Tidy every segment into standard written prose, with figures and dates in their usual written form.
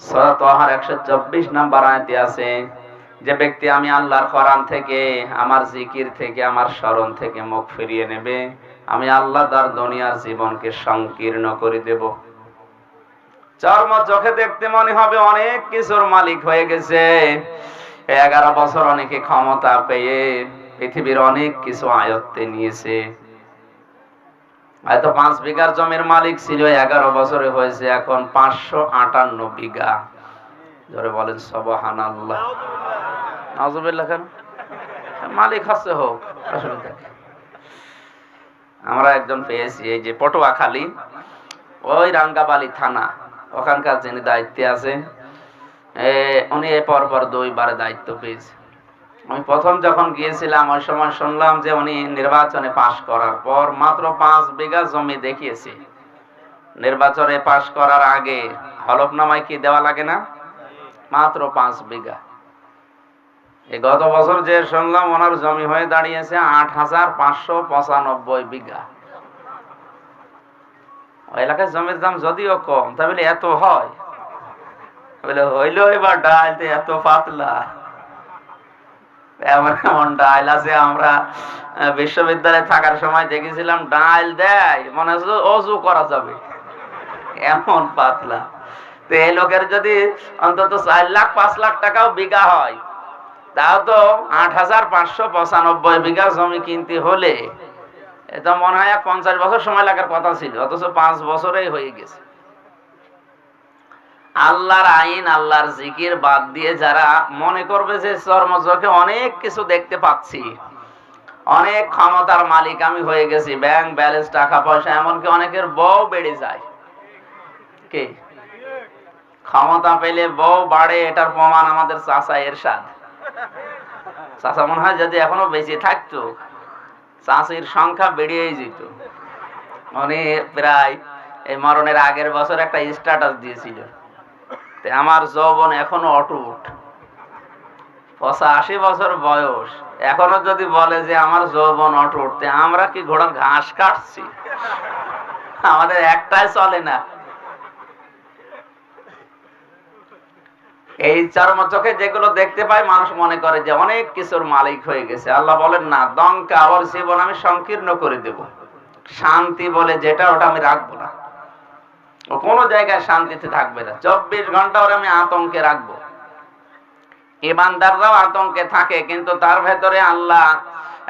সূরা তাহার 124 নম্বর আয়াতে আছে, যে ব্যক্তি আমি আল্লাহর কোরআন থেকে, আমার জিকির থেকে, আমার স্মরণ থেকে মুখ ফিরিয়ে নেবে, আমি আল্লাহ তার দুনিয়ার জীবনকে সংকীর্ণ করে দেব। চর্ম চোখে দেখতে মনে হবে অনেক কিছুর মালিক হয়ে গেছে। 11 বছর অনেকে ক্ষমতা পেয়ে পৃথিবীর অনেক কিছু আয়ত্তে নিয়েছে। হয়তো 5 বিঘার জমির মালিক ছিল, 11 বছরে হয়েছে এখন 558 বিঘা। জোরে বলেন সুবহানাল্লাহ। নাউজুবিল্লাহ। কেন মালিক আছে হোক, অসুবিধা কি? আমরা একজন পেয়েছি এই যে পটুয়াখালী, ওই রাঙ্গাবালি থানা, ওখানকার যিনি দায়িত্বে আছে, উনি পরপর 2 বার দায়িত্ব পেয়েছে। আমি প্রথম যখন গিয়েছিলাম ওই সময় শুনলাম যে উনি নির্বাচনে পাশ করার পর মাত্র 5 বিঘা জমি দেখিয়েছে। নির্বাচনে পাশ করার আগে হলফনামায় কি দেওয়া লাগে না? মাত্র 5 বিঘা। এই গত বছর যে শুনলাম ওনার জমি হয়ে দাঁড়িয়েছে 8595 বিঘা। ওই এলাকায় জমির দাম যদিও কম, তাহলে এত হয় বলে হইল এবার ডাল এত পাতলা। এমন এমন ডাল আছে, আমরা বিশ্ববিদ্যালয়ে থাকার সময় দেখেছিলাম ডাল দেয় মনে হচ্ছে অজু করা যাবে, এমন পাতলা। তো এই লোকের যদি অন্তত 4 লাখ 5 লাখ টাকাও বিঘা হয়, তাও তো 8595 বিঘা জমি কিনতে হলে এটা মনে হয় 50 বছর সময় লাগার কথা ছিল, অথচ 5 বছরেই হয়ে গেছে। আল্লাহর আইন, আল্লাহর জিকির বাদ দিয়ে যারা মনে করবে যে চর্মচোখে অনেক কিছু দেখতে পাচ্ছি, অনেক ক্ষমতার মালিক আমি হয়ে গেছি, ব্যাংক ব্যালেন্স, টাকা পয়সা, এমনকি অনেকের বউ বেড়ে যায়। কি ক্ষমতা পেলে বউ বাড়ে, এটার প্রমাণ আমাদের চাচা এরশাদ। চাচা মনে হয় যদি এখনো বেঁচে থাকতো, চাষির সংখ্যা বেড়েই যেত। উনি প্রায় এই মরণের আগের বছর একটা স্ট্যাটাস দিয়েছিল, আমার যৌবন এখনো অটুট। 85 বছর বয়স, এখনো যদি বলে যে আমার যৌবন অটুট, আমরা কি ঘোড়ার ঘাস কাটছি? আমাদের একটাই চলে না। এই চর্ম চোখে যেগুলো দেখতে পাই মানুষ মনে করে যে অনেক কিছুর মালিক হয়ে গেছে। আল্লাহ বলেন না, দঙ্কা ওর জীবন আমি সংকীর্ণ করে দেব। শান্তি বলে যেটা, ওটা আমি রাখবো না। ও কোনো জায়গায় শান্তিতে থাকবে না। 24 ঘন্টা ওরা আমি আতঙ্কে রাখবো। ইমানদাররাও আতঙ্কে থাকে, কিন্তু তার ভেতরে আল্লাহ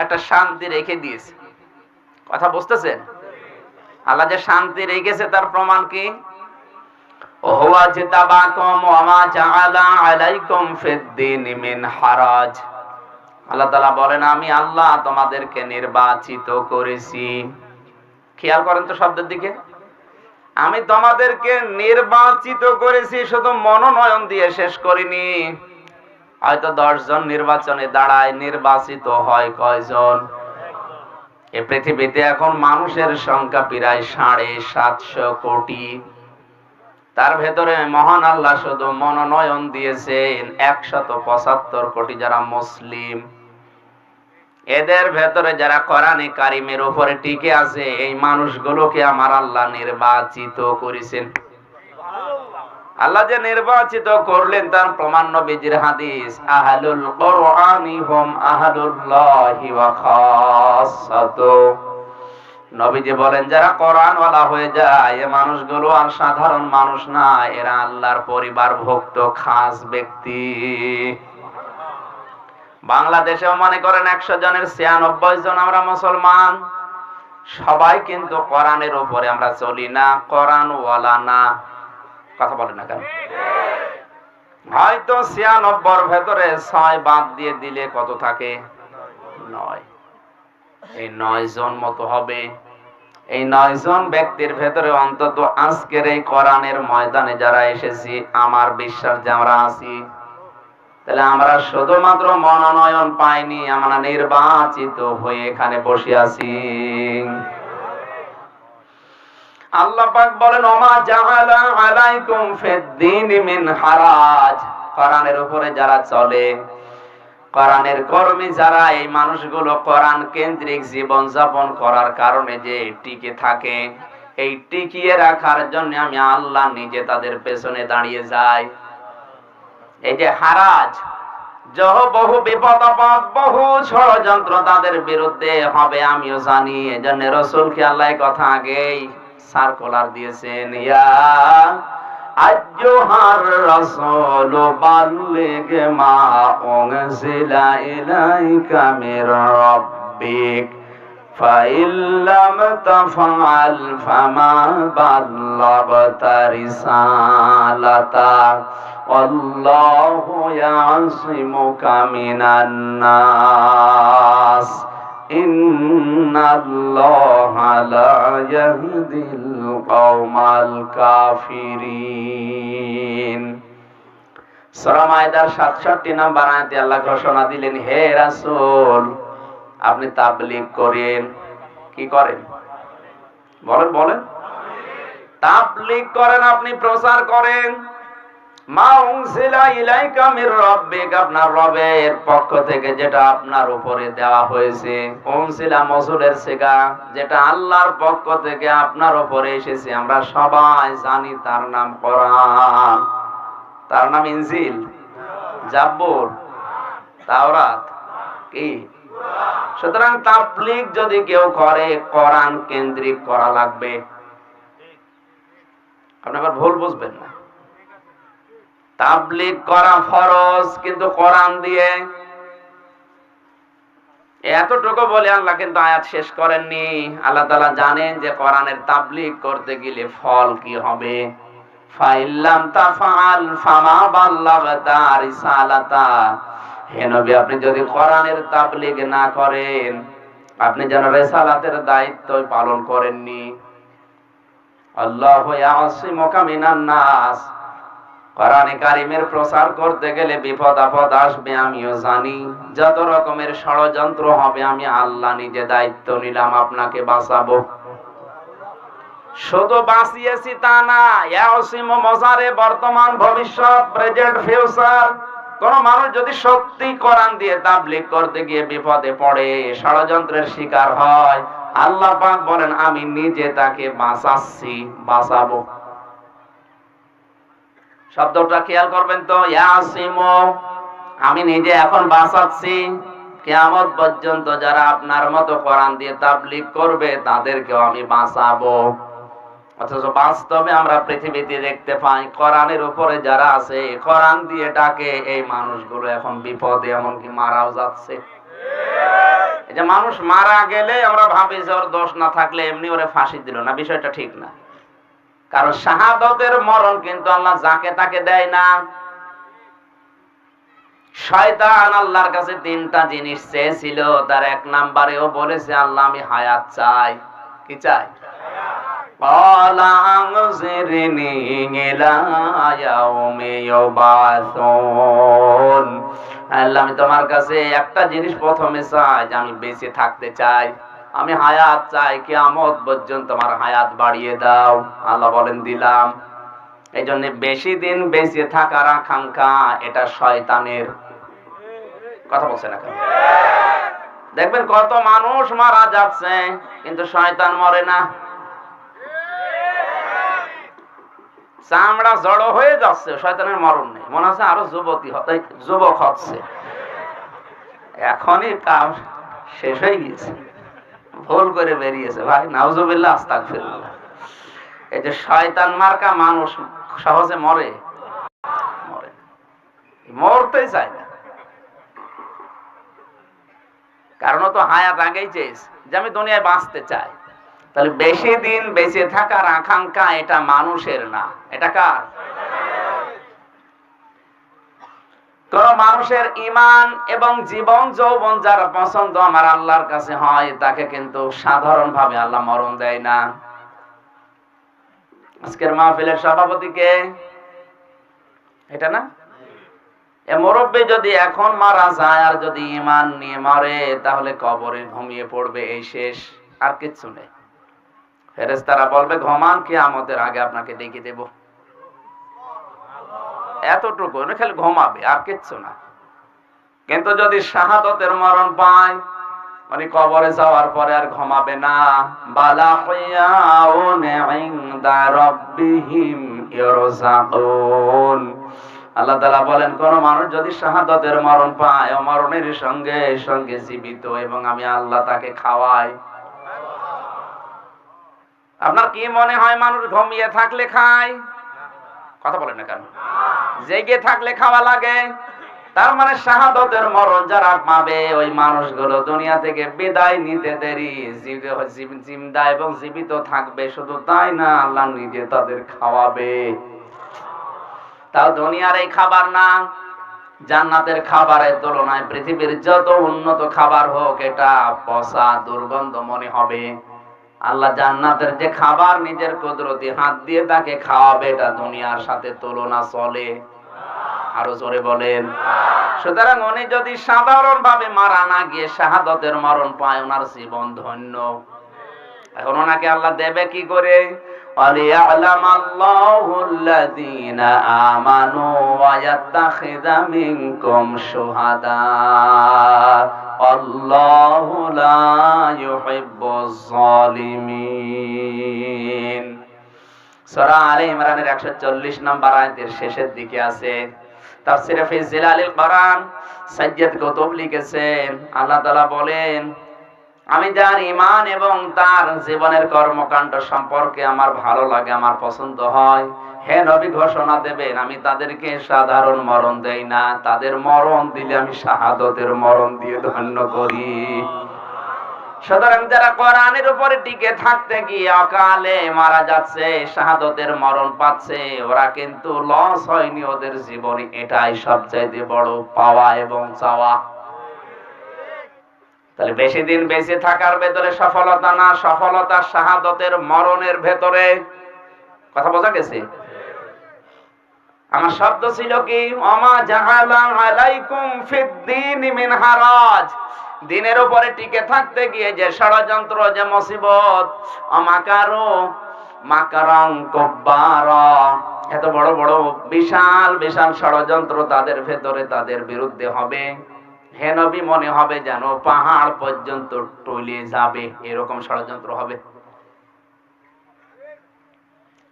একটা শান্তি রেখে দিয়েছে। কথা বুঝতেছেন? আল্লাহ যে শান্তি রেখেছে তার প্রমাণ কি? ওয়া জিতাবাকুম ওয়া মা জাআলা আলাইকুম ফিদ-দীন মিন হারাজ। আল্লাহ তাআলা বলেন আমি আল্লাহ তোমাদেরকে নির্বাচিত করেছি। খেয়াল করেন তো শব্দের দিকে, আমি তোমাদেরকে নির্বাচিত করেছি, শুধু মনোনয়ন দিয়ে শেষ করিনি। হয়তো 10 জন নির্বাচনে দাঁড়ায়, নির্বাচিত হয় কয়জন? এই পৃথিবীতে এখন মানুষের সংখ্যা প্রায় 750 কোটি। তার ভেতরে মহান আল্লাহ শুধু মনোনয়ন দিয়েছেন 175 কোটি যারা মুসলিম। এদের ভেতরে যারা কোরআনে কারিমের উপরে টিকে আছে, এই মানুষগুলোকে আমার আল্লাহ নির্বাচিত করেছেন। আল্লাহ যে নির্বাচিত করলেন তার প্রমাণ নবীজির হাদিস, আহলুল কুরআনি হুম আহলুল্লাহি ওয়া খাসাতু। নবীজি বলেন যারা কোরআন ওয়ালা হয়ে যায়, এই মানুষগুলো আর সাধারণ মানুষ না, এরা আল্লাহর পরিবারভুক্ত খাস ব্যক্তি। বাংলাদেশেও মনে করেন 100 জনের 96 জন আমরা মুসলমান, সবাই কিন্তু কোরআনের উপরে আমরা চলি না, কোরআন ওয়ালা না। কথা বলেন না কেন? হয়তো 96 এর ভেতরে 6 বাদ দিয়ে দিলে কত থাকে? 9। এই 9 জন মতো হবে। এই 9 জন ব্যক্তির ভেতরে অন্তত আজকের এই কোরআনের ময়দানে যারা এসেছি, আমার বিশ্বাস যে আমরা আছি, তাহলে আমরা শুধুমাত্র মনোনয়ন পাইনি, আমরা নির্বাচিত হয়ে এখানে বসে আছি। আল্লাহ পাক বলেন ওমা জাআলা আলাইকুম ফিদ-দীন মিন হারাজ। কোরআনের উপরে যারা চলে, কোরআনের কর্মী যারা, এই মানুষগুলো কোরআন কেন্দ্রিক জীবন যাপন করার কারণে যে টিকে থাকে, এই টিকিয়ে রাখার জন্য আমি আল্লাহ নিজে তাদের পেছনে দাঁড়িয়ে যাই। এই যে হারাজ, বহু বিপদ আপদ, বহু ষড়যন্ত্র তাদের বিরুদ্ধে হবে আমিও জানি। এজন্য রাসূলকে আল্লাহ কথা আগেই সার্কুলার দিয়েছেন, ইয়া আইয়ুহার রাসূল বাল্লিগ মা উনজিলা ইলাইকা মির রাব্বিক ফাইল্লাম তাফআল ফামা বাল্লাগতা রিসালাতা আল্লাহু ইয়াসিমুকা মিনান নাস ইন্নাল্লাহা লা ইয়াহদিল কওমাল কাফিরিন। সূরা মাইদার 67 নম্বর আয়াতে আল্লাহ ঘোষণা দিলেন, হে রাসূল আপনি তাবলীগ করেন। কি করেন? বলেন বলেন। তাবলীগ করেন, আপনি প্রচার করেন। মা উনজিলা ইলাইকা মির রাব্বিক, আপনার রবের পক্ষ থেকে যেটা আপনার উপরে দেওয়া হয়েছে। উনজিলা মসুলের সিগা, যেটা আল্লাহর পক্ষ থেকে আপনার উপরে এসেছে। আমরা সবাই জানি তার নাম কোরআন, তার নাম ইনজিল, জাবুর, তাওরাত, কি? সুতরাং তাবলীগ যদি কেউ করে, কোরআন কেন্দ্রিক করা লাগবে। আপনি আবার ভুল বুঝবেন না। তাবলীগ করা ফরজ, কিন্তু কোরআন দিয়ে। এতটুকু বলে আল্লাহ কিন্তু আয়াত শেষ করেননি। আল্লাহ তাআলা জানেন যে কোরআনের তাবলীগ করতে গেলে ফল কি হবে। ফাইল্লাম তাফআল ফামা বাল্লাগতা রিসালাতা, হে নবী আপনি যদি কোরআনের তাবলীগ না করেন, আপনি যেন রিসালাতের দায়িত্ব পালন করেননি। আল্লাহু ইয়াসিমুকা মিনান নাস, কোরআনে কারিমের প্রচার করতে গেলে বিপদ আপদ আসবে আমিও জানি। যত রকমের ষড়যন্ত্র হবে আমি আল্লাহ নিজে দায়িত্ব নিলাম আপনাকে বাঁচাবো। শুধু বাঁচিয়েছি তা না, ইয়াসিমু মজারে বর্তমান ভবিষ্যৎ, প্রেজেন্ট ফিউচার। কোন মানুষ যদি সত্যি কোরআন দিয়ে তাবলীগ করতে গিয়ে বিপদে পড়ে, ষড়যন্ত্রের শিকার হয়, আল্লাহ পাক বলেন আমি নিজে তাকে বাঁচাচ্ছি, বাঁচাবো। শব্দটা খেয়াল করবেন তো, ইয়াসিমু, আমি নিজে এখন বাঁচাচ্ছি। কিয়ামত পর্যন্ত যারা আপনার মতো কোরআন দিয়ে তাবলীগ করবে তাদেরকেও আমি বাঁচাবো। অথচ বাস্তবে আমরা পৃথিবীতে দেখতে পাই কোরআনের উপরে যারা আছে, কোরআন দিয়ে ডাকে, এই মানুষগুলো এখন বিপদে, এমনকি মারাও যাচ্ছে। এই যে মানুষ মারা গেলে আমরা ভাবি যে ওর দোষ না থাকলে এমনি ওরে ফাঁসি দিল না, বিষয়টা ঠিক না। কারণ শাহাদাতের মরণ কিন্তু আল্লাহ যাকে তাকে দেয় না। শয়তান আল্লাহর কাছে 3টা জিনিস চেয়েছিল, তার 1 নম্বরেও বলেছে আল্লাহ আমি হায়াত চাই। কি চাই? ক্বালা আনজিরনি ইলা ইয়াউমি ইউবাসুন, আল্লাহ আমি তোমার কাছে একটা জিনিস প্রথমে চাই, যে আমি বেঁচে থাকতে চাই, আমি হায়াত চাই, কিয়ামত পর্যন্ত আমার হায়াত বাড়িয়ে দাও। আল্লাহ বলেন দিলাম। এই জন্য বেশি দিন বেঁচে থাকার আকাঙ্ক্ষা, এটা শয়তানের কথা বলছে না কেন? দেখবেন কত মানুষ মারা যাচ্ছে, কিন্তু শয়তান মরে না। চামড়া জড়ো হয়ে যাচ্ছে, শয়তানের মরণ নেই। মনে হচ্ছে আরো যুবক হচ্ছে, এখনই কাম শেষ হয়ে গেছে, ভুল করে বেরিয়েছে। ভাই নাউজুবিল্লাহ, আস্তাগফিরুল্লাহ। এই যে শয়তান মার্কা মানুষ সহজে মরে, মরতে চায় না। কারণ তো হায়াত আগেই চেয়েছে যে আমি দুনিয়ায় বাঁচতে চাই। তাহলে বেশি দিন বেঁচে থাকার আকাঙ্ক্ষা এটা মানুষের না, এটা কার? কোন মানুষের ঈমান এবং জীবন যৌবন যারা পছন্দ আমার আল্লাহর কাছে হয়, তাকে কিন্তু সাধারণভাবে আল্লাহ মরণ দেয় না। আজকের মাহফিলের সভাপতি কে? এটা না? এ মুরব্বী যদি এখন মারা যায় আর যদি ঈমান নিয়ে মরে, তাহলে কবরে ঘুমিয়ে পড়বে, এই শেষ, আর কিচ্ছু নেই। ফেরেশতারা বলবে ঘুমান, কিয়ামতের আগে আপনাকে ডেকে দেব। এতটুকু খালি ঘুমাবে, আর কিচ্ছু না। কিন্তু যদি শাহাদাতের মরণ পায়, মানে কবরে যাওয়ার পরে আর ঘুমাবে না। বালাহিয়াউন ইনদা রাব্বিহিম ইরযাকুন। আল্লাহ তাআলা বলেন, কোন মানুষ যদি শাহাদাতের মরণ পায়, ও মরণের সঙ্গে সঙ্গে জীবিত, এবং আমি আল্লাহ তাকে খাওয়াই। আপনার কি মনে হয় মানুষ ঘুমিয়ে থাকলে খায়? কথা বলেন না কেন? জেগে থাকলে খাওয়া লাগে। তার মানে শাহাদাতের মরণ যারা পাবে, ওই মানুষগুলো দুনিয়া থেকে বিদায় নিতে দেরি, জিন্দা এবং জীবিত থাকবে। শুধু তাই না, আল্লাহ নিজে তাদের খাওয়াবে। তাও দুনিয়ার এই খাবার না, জান্নাতের খাবারের তুলনায় পৃথিবীর যত উন্নত খাবার হোক, এটা পচা দুর্গন্ধ মনে হবে। আল্লাহ জান্নাতের যে খাবার নিজের কুদরতি হাত দিয়ে তাকে খাওয়াবে, এটা দুনিয়ার সাথে তুলনা চলে? আরো জোরে বলেন। সুতরাং উনি যদি সাধারণ ভাবে মারা না গিয়ে শাহাদাতের মরণ পায়, ওনার জীবন ধন্য। এখন ওনাকে আল্লাহ দেবে কি করে? ওয়ালিয়ালামাল্লাহুল্লাযীনা আমানু ওয়া ইয়াত্তাখিযা মিনকুম শুহাদা আল্লাহু লা ইউহিব্বুজ যালিমিন। সূরা আলে ইমরানের 140 নম্বর আয়াতের শেষের দিকে আছে। তাফসীরে ফি জিলালিল কোরআন সাইয়্যিদ কুতুব লিখেছেন, আল্লাহ তাআলা বলেন, আমি যার ঈমান এবং তার জীবনের কর্মকাণ্ড সম্পর্কে আমার ভালো লাগে, আমার পছন্দ হয়, হে নবী ঘোষণা দেবেন, আমি তাদেরকে সাধারণ মরণ দেই না, তাদের মরণ দিলে আমি শাহাদাতের মরণ দিয়ে ধন্য করি। সুতরাং যারা কোরআনের উপরে টিকে থাকতে গিয়ে অকালে মারা যাচ্ছে, শাহাদাতের মরণ পাচ্ছে, ওরা কিন্তু লস হয়নি, ওদের জীবনে এটাই সবচাইতে বড় পাওয়া এবং চাওয়া। তাহলে বেশি দিন বেঁচে থাকার ভেতরে সফলতা না, সফলতা শাহাদাতের মরণের ভেতরে। কথা বোঝা গেছে? আমার শব্দ ছিল কি, ওমা জাআলা আলাইকুম ফিদ্দীনি মিন হারাজ। দিনের উপরে টিকে থাকতে গিয়ে যে ষড়যন্ত্র, যে মুসিবত, অমাকারু মাকারাং কুব্বারা, এত বড় বড় বিশাল বিশাল ষড়যন্ত্র তাদের ভেতরে, তাদের বিরুদ্ধে হবে। হে নবী, মনে হবে যেন পাহাড় পর্যন্ত টলে যাবে, এরকম ষড়যন্ত্র হবে।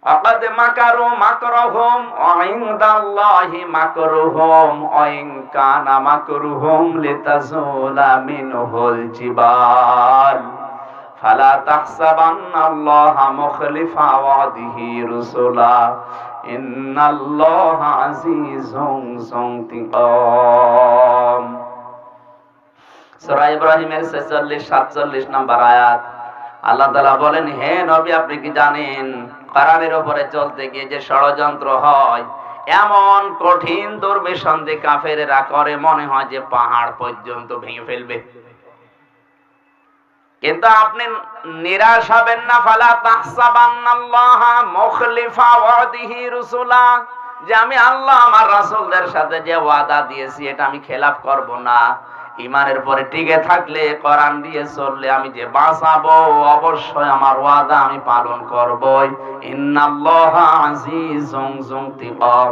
আকাদ মাকারু মাকরুহুম ওয়া ইনদাল্লাহি মাকরুহুম ওয়া ইন কানা মাকরুহুম লিতাজুলা মিনহুল জিবাল ফালা তাহসাবান্নাল্লাহা মুখলিফা ওয়াদিহি রুসুলা ইন্নাল্লাহা আজিজুন যুনতিকাম। সূরা ইব্রাহিমের 46-47 নম্বর আয়াত। আল্লাহ তাআলা বলেন, হে নবী, আপনি কি জানেন কোরআনের উপরে চলতে গিয়ে যে ষড়যন্ত্র হয়, এমন কঠিন দুর্বিসন্ধি কাফেরেরা করে, মনে হয় যে পাহাড় পর্যন্ত ভেঙে ফেলবে। কিন্তু আপনি নিরাশ হবেন না। ফালা তাহসাবান্নাল্লাহা মুখলিফা ওয়াদিহি রুসুলা, যে আমি আল্লাহ আমার রাসূলদের সাথে যে ওয়াদা দিয়েছি, এটা আমি খেলাফ করব না। ঈমানের পরে টিকে থাকলে, কোরআন দিয়ে চললে, আমি যে বাঁচাবো, অবশ্যই আমার ওয়াদা আমি পালন করবই। ইন্নাল্লাহা আজিজুন যুনতিকাম,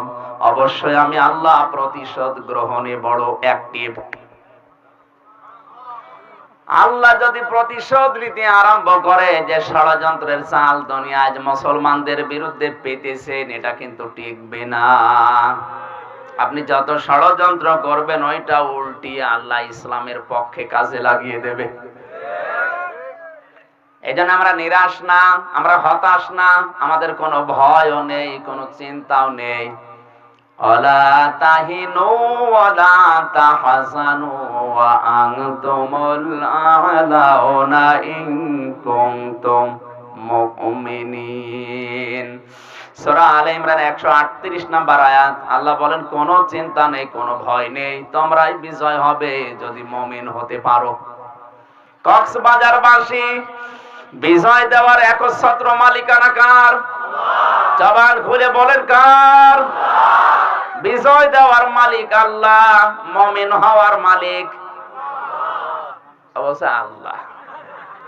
অবশ্যই আমি আল্লাহ প্রতিশোধ গ্রহণে বড় অ্যাক্টিভ। আল্লাহ যদি প্রতিশোধ নিতে আরম্ভ করে, যে ষড়যন্ত্রের চাল দুনিয়া আজ মুসলমানদের বিরুদ্ধে পেতেছেন, এটা কিন্তু টিকবে না। আপনি যত ষড়যন্ত্র করবেন, ওইটা উল্টিয়ে আল্লাহ ইসলামের পক্ষে কাজে লাগিয়ে দেবে। এজন্য আমরা নিরাশ না, আমরা হতাশ না, আমাদের কোনো ভয়ও নেই, কোনো চিন্তাও নেই। ওয়ালা তাহিনু ওয়ালা তাহজানু ওয়া আনতুমুল আ'লাউনা ইন কুনতুম মুমিনিন। সূরা আলে ইমরান 138 নম্বর আয়াত। আল্লাহ বলেন, কোনো চিন্তা নেই, কোনো ভয় নেই, তোমরাই বিজয় হবে যদি মুমিন হতে পারো। কক্সবাজারবাসী বিজয় দেওয়ার একচ্ছত্র মালিকানা কার? জবান খুলে বলেন, কার? বিজয় দেওয়ার মালিক আল্লাহ, মুমিন হওয়ার মালিক অবশ্য আল্লাহ।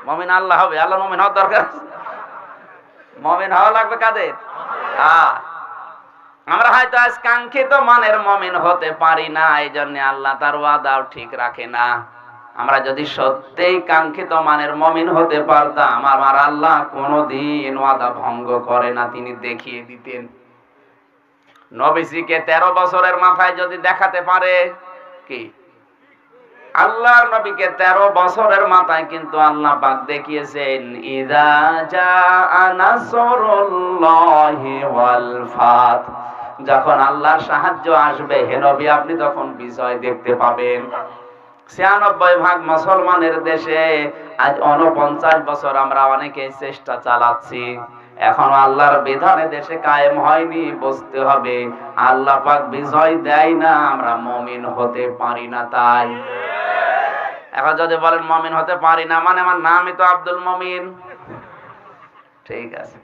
মুমিন আল্লাহ হবে, আল্লাহ মুমিন হওয়ার দরকার। মুমিন হওয়া লাগবে কাদের? আমরা হয়তো আজ কাঙ্ক্ষিত মানের মুমিন হতে পারি না, এই জন্য আল্লাহ তার ওয়াদাও ঠিক রাখে না। আমরা যদি সত্যিই কাঙ্ক্ষিত মানের মুমিন হতে পারতাম, আমার আল্লাহ কোনদিন ওয়াদা ভঙ্গ করে না, তিনি দেখিয়ে দিতেন। নবীজিকে 13 বছরের মাথায় যদি দেখাতে পারে, কি আল্লাহর নবীকে 13 বছরের মাথায় কিন্তু আল্লাহ পাক দেখিয়েছেন, ইযা জাআ নাসরুল্লাহি ওয়াল ফাত, যখন আল্লাহর সাহায্য আসবে হে নবী আপনি তখন বিজয় দেখতে পাবেন। 96% মুসলমানের দেশে আজ 49 বছর আমরা অনেকে চেষ্টা চালাচ্ছি, এখনো আল্লাহর বিধানে দেশে কায়েম হয়নি। বুঝতে হবে আল্লাহ পাক বিজয় দেয় না, আমরা মুমিন হতে পারি না। তাই এখন যদি বলেন মুমিন হতে পারি না মানে আমার নামই তো আব্দুল মুমিন, ঠিক আছে।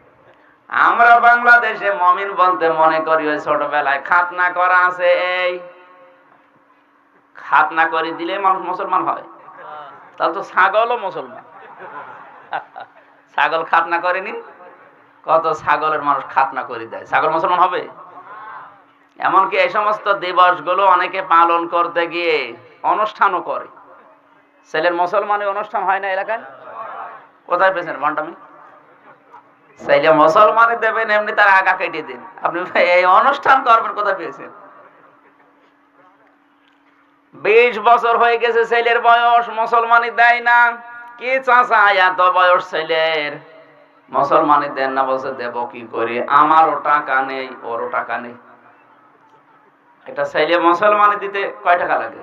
আমরা বাংলাদেশে মুমিন বলতে মনে করি ওই ছোটবেলায় খাতনা করা আছে, এই খাতনা করে দিলে মানুষ মুসলমান হয়। তাহলে তো ছাগলও মুসলমান। ছাগল খাতনা করেনি, কত ছাগলের মানুষ খাতনা করে দেয়, ছাগল মুসলমান হবে? এমনকি এই সমস্ত দিবসগুলো অনেকে পালন করতে গিয়ে অনুষ্ঠানও করে। ছেলের মুসলমানের অনুষ্ঠান হয় না এলাকায়? কোথায় পেয়েছেন ভণ্ডামি? ছেলে মুসলমানে দেবেন, এমনি তার আগা কেটে দিন। আপনি এই অনুষ্ঠান করবেন, কোথায় পেয়েছেন? 20 বছর হয়ে গেছে ছেলের বয়স, মুসলমানি দেয় না। কি চাচা এত বয়স ছেলের, মুসলমানি দেন না? বলছে দেব কি করে, আমারও টাকা নেই ওরও টাকা নেই। এটা ছেলে মুসলমানি দিতে কয় টাকা লাগে?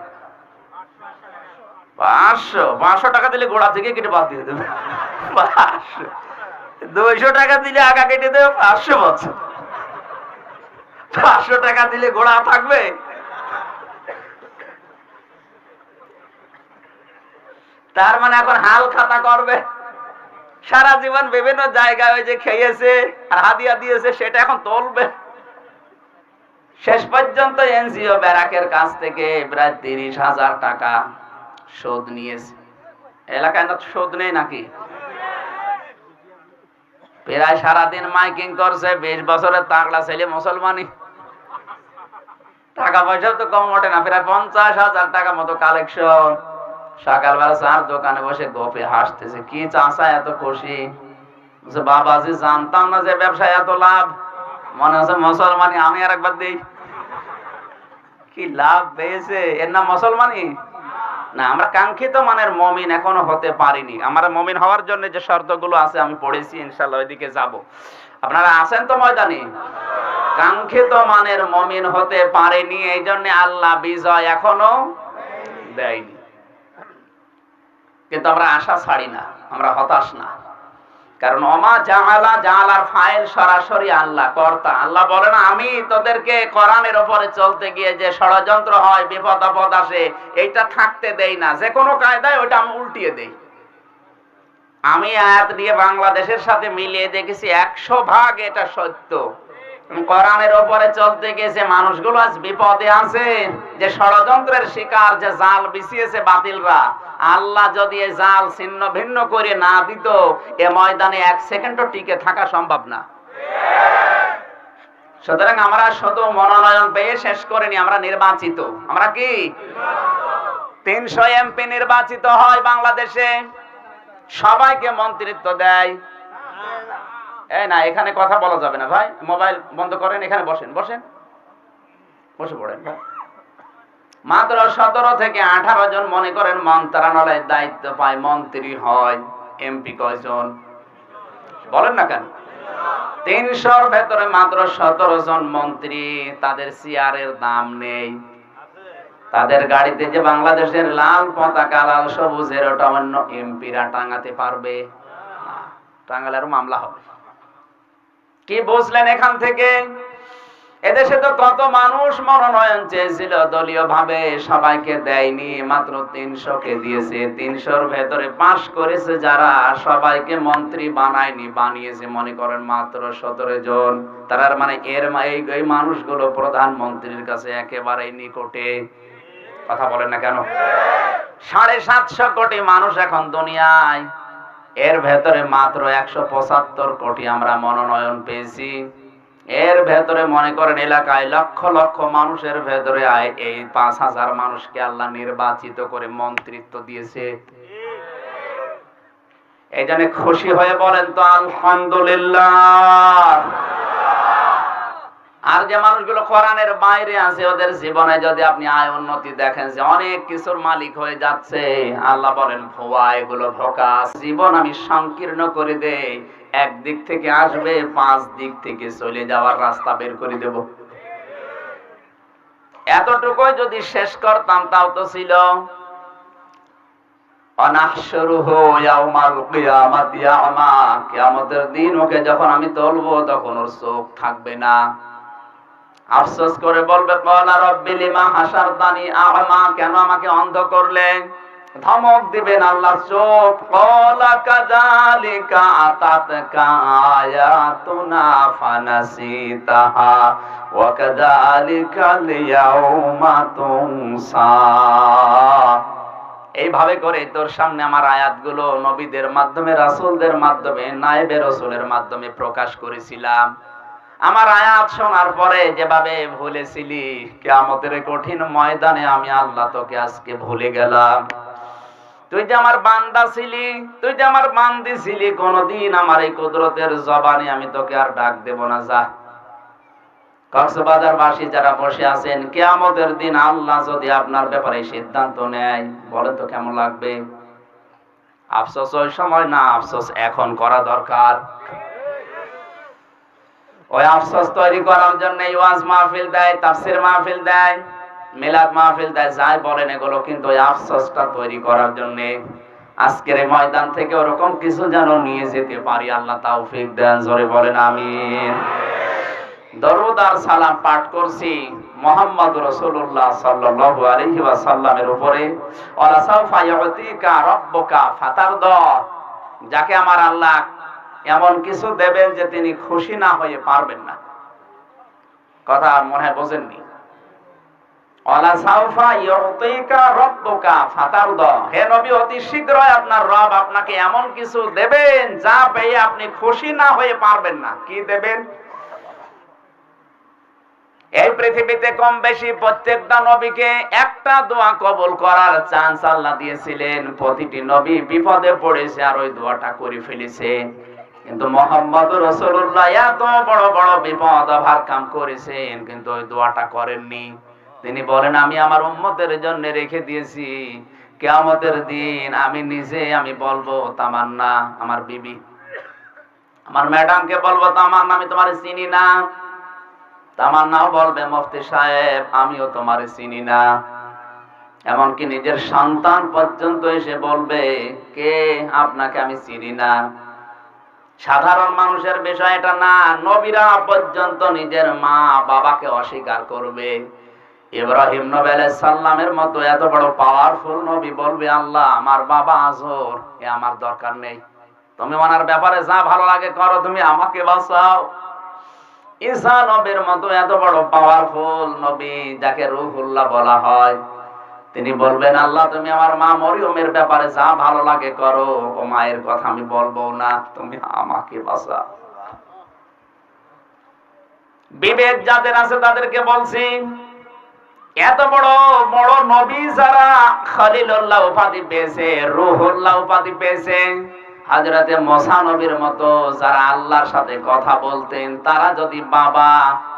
500 টাকা দিলে গোড়া থেকে কেটে বাদ দিয়ে দেবে। 200 টাকা দিলে আগা কেটে দেবে 500 বছর। 500 টাকা দিলে গোড়া থাকবে? তার মানে এখন হাল খাতা করবে, সারা জীবন বিভিন্ন জায়গায় ওই যে খেয়েছে আর হাদিয়া দিয়েছে সেটা এখন তুলবে। শেষ পর্যন্ত এনজিও ব্যারাকের কাছ থেকে প্রায় 30,000 টাকা শোধ নিয়েছে। এলাকায় না শোধ নেই নাকি? প্রায় সারাদিন মাইকিং করছে, 20 বছরের তাগড়া ছেলে মুসলমানি। টাকা পয়সা তো কম ওঠে না, প্রায় 50,000 টাকা মতো কালেকশন। সকালবেলা চার দোকানে বসে গোপে হাসতেছে, কি চাষা এত খুশি। বাবাজি জানতাম না যে ব্যবসায় এত লাভ, মনে হচ্ছে মুসলমানি আমি আর একবার দিই। কি লাভ পেয়েছে, এর নাম মুসলমানি না। আমরা কাঙ্ক্ষিত মানের মুমিন এখনো হতে পারিনি। আমরা মুমিন হওয়ার জন্য যে শর্তগুলো আছে আমি পড়েছি, ইনশাআল্লাহ ওইদিকে যাব। আপনারা আছেন তো ময়দানে? কাঙ্ক্ষিত মানের মুমিন হতে পারেনি, এই জন্য আল্লাহ বিজয় এখনো দেয়নি। কিন্তু আমরা আশা ছাড়ি না, আমরা হতাশ না। কারণ ওমা জাআলা, জাআলার ফাইল সরাসরি আল্লাহ কর্তা। আল্লাহ বলে না আমি তোদেরকে কোরআনের উপরে চলতে গিয়ে যে ষড়যন্ত্র হয়, বিপদ আপদ আসে, এইটা থাকতে দেই না। যে কোনো কায়দায় ওটা আমি উল্টিয়ে দেই। আমি আয়াত দিয়ে বাংলাদেশের সাথে মিলিয়ে দেখেছি 100% এটা সত্য। কোরআনের উপরে চলতে গেছে মানুষগুলো আজ বিপদে আছে, যে ষড়যন্ত্রের শিকার, যে জাল বিছিয়েছে বাতিলরা। আল্লাহ যদি এই জাল ছিন্ন ভিন্ন করে না দিত, এ ময়দানে 1 সেকেন্ডও টিকে থাকা সম্ভব না। সুতরাং আমরা শুধু মনোনয়ন পেয়ে শেষ করিনি, আমরা নির্বাচিত। আমরা কি 300 এমপি নির্বাচিত হয় বাংলাদেশে, সবাইকে মন্ত্রিত্ব দেয়। এই না, এখানে কথা বলা যাবে না ভাই, মোবাইল বন্ধ করেন, এখানে বসেন, বসে পড়েন ভাই। মাত্র 17 থেকে 18 জন মনে করেন মন্ত্রণালয়ের দায়িত্ব পায়, মন্ত্রী হয়। এমপি কয়জন বলেন না কেন? 300-র ভেতরে মাত্র 17 জন মন্ত্রী, তাদের চেয়ারের দাম নেই। তাদের গাড়িতে যে বাংলাদেশের লাল পতাকা, লাল সবুজের, ওটা অন্য এমপিরা টাঙাতে পারবে না। টাঙালে আরো মামলা হবে। কি বুঝলেন এখান থেকে? এদেশে তো কত মানুষ মনোনয়ন চেয়েছিল দলীয় ভাবে, সবাইকে দেয়নি, মাত্র 300-কে দিয়েছে। 300-র ভেতরে পাশ করেছে যারা, সবাইকে মন্ত্রী বানায়নি, বানিয়েছে মনে করেন মাত্র 17 জন। তার মানে এই মানুষগুলো প্রধানমন্ত্রীর কাছে একেবারে নিকটে। কথা বলেন না কেন? 750 কোটি মানুষ এখন দুনিয়ায়, এর ভেতরে মাত্র 175 কোটি আমরা মনোনয়ন পেয়েছি। এর ভেতরে মনে করেন এলাকায় লক্ষ লক্ষ মানুষের ভেতরে এই 5,000 মানুষকে আল্লাহ নির্বাচিত করে মন্ত্রিত্ব দিয়েছে। এই জন্য খুশি হয়ে বলেন তো আলহামদুলিল্লাহ। আর যে মানুষগুলো কোরআনের বাইরে আছে ওদের জীবনে যদি আপনি আয় উন্নতি দেখেন যে অনেক কিছুর মালিক হয়ে যাচ্ছে, আল্লাহ বলেন ভুয়া, এগুলো ধোঁকা। জীবন আমি সংকীর্ণ করে দেই, একদিক থেকে আসবে 5 দিক থেকে চলে যাওয়ার রাস্তা বের করে দেব। এতটুকুই যদি শেষ করতাম তাও তো ছিল। অনাহশুরুহু ইয়াউমাল কিয়ামাতি আমা, কিয়ামতের দিন ওকে যখন আমি তুলবো তখন ওর চোখ থাকবে না। আফসোস করে বলবে ক্বালা রাব্বি লিমা হাশারতানি আ'মা, কেন আমাকে অন্ধ করলে? ধমক দিবেন আল্লাহ, চোখ। ক্বালা কাযালিকা আতাতকা আয়াতুনা ফানাসিতাহা ওয়া কাযালিকাল ইয়াউমা তুনসা। এইভাবে করে তোর সামনে আমার আয়াতগুলো নবীদের মাধ্যমে, রাসূলদের মাধ্যমে, নায়েবে রাসূলের মাধ্যমে প্রকাশ করেছিলাম। আমার আয়াত শোনার পরে যেভাবে ভুলেছিলি, কিয়ামতের কঠিন ময়দানে আমি আল্লাহ তোকে আজকে ভুলে গেলাম। তুই যে আমার বান্দা ছিলি, তুই যে আমার বান্দি ছিলি, কোনদিন আমার এই কুদরতের জবানে আমি তোকে আর ডাক দেব না। যা। কক্সবাজারবাসী যারা বসে আছেন, কিয়ামতের দিন আল্লাহ যদি আপনার ব্যাপারে সিদ্ধান্ত নেয়, বলেন তো কেমন লাগবে? আফসোস ওই সময় না, আফসোস এখন করা দরকার। ওই আফসোস তৈরি করার জন্য ওয়াজ মাহফিল দেয়, তাফসীর মাহফিল দেয়, মিলাদ মাহফিল দেয়, যাই বলেন এগুলো কিন্তু ওই আফসোসটা তৈরি করার জন্য। আজকের এই ময়দান থেকে ওরকম কিছু যেন নিয়ে যেতে পারি, আল্লাহ তৌফিক দেন। জোরে বলেন আমিন। দরুদ আর সালাম পাঠ করছি মুহাম্মদ রাসূলুল্লাহ সাল্লাল্লাহু আলাইহি ওয়াসাল্লামের উপরে। ওয়ালা সাউফা ইউতিকা রাব্বুকা ফাতারদা, যাকে আমার আল্লাহ এমন কিছু দেবেন যে তিনি খুশি না হয়ে পারবেন না। কথা মনে হয় বোঝেননি। ওয়ালা সাউফা ইউতিকা রাব্বুকা ফাতারদা, হে নবী অতি শীঘ্রই আপনার রব আপনাকে এমন কিছু দেবেন যা পেয়ে আপনি খুশি না হয়ে পারবেন না। কি দেবেন? এই পৃথিবীতে কম বেশি প্রত্যেকটা নবীকে একটা দোয়া কবুল করার চান্স আল্লাহ দিয়েছিলেন। প্রতিটি নবী বিপদে পড়েছে আর ওই দোয়াটা করে ফেলেছে। কিন্তু মুহাম্মদ রাসূলুল্লাহ এত বড় বড় বিপদ ভার কাম করেছেন, কিন্তু ওই দোয়াটা করেননি। তিনি বলেন আমি আমার উম্মতের জন্য রেখে দিয়েছি, কিয়ামতের দিন আমি নিজে আমি বলবো তামান্না আমার বিবি, আমার ম্যাডামকে বলবো তামান্না আমি তোমারে চিনি না। তামান্নাও বলবে মুফতি সাহেব আমিও তোমারে চিনি না। এমনকি নিজের সন্তান পর্যন্ত এসে বলবে কে আপনাকে আমি চিনি না। সাধারণ মানুষের বিষয় এটা না, নবীরা পর্যন্ত নিজের মা বাবাকে অস্বীকার করবে। ইব্রাহিম নবী আলাইহিস সালামের মতো এত বড় পাওয়ারফুল নবী বলবে আল্লাহ আমার বাবা আজর, এ আমার দরকার নেই, তুমি ওনার ব্যাপারে যা ভালো লাগে করো, তুমি আমাকে বাঁচাও। ঈসা নবীর মতো এত বড় পাওয়ারফুল নবী যাকে রূহুল্লাহ বলা হয়, তিনি বলবেন আল্লাহ তুমি আমার মা মরিয়মের ব্যাপারে যা ভালো লাগে করো, ও মায়ের কথা আমি বলবো না, তুমি আমাকে বাঁচাও। বিবেক যাদের আছে তাদেরকে বলছি, এত বড় বড় নবী যারা খলিলুল্লাহ উপাধি পেয়েছে, রূহুল্লাহ উপাধি পেয়েছে, হযরতে মুসা নবীর মতো যারা আল্লাহর সাথে কথা বলতেন, তারা যদি বাবা,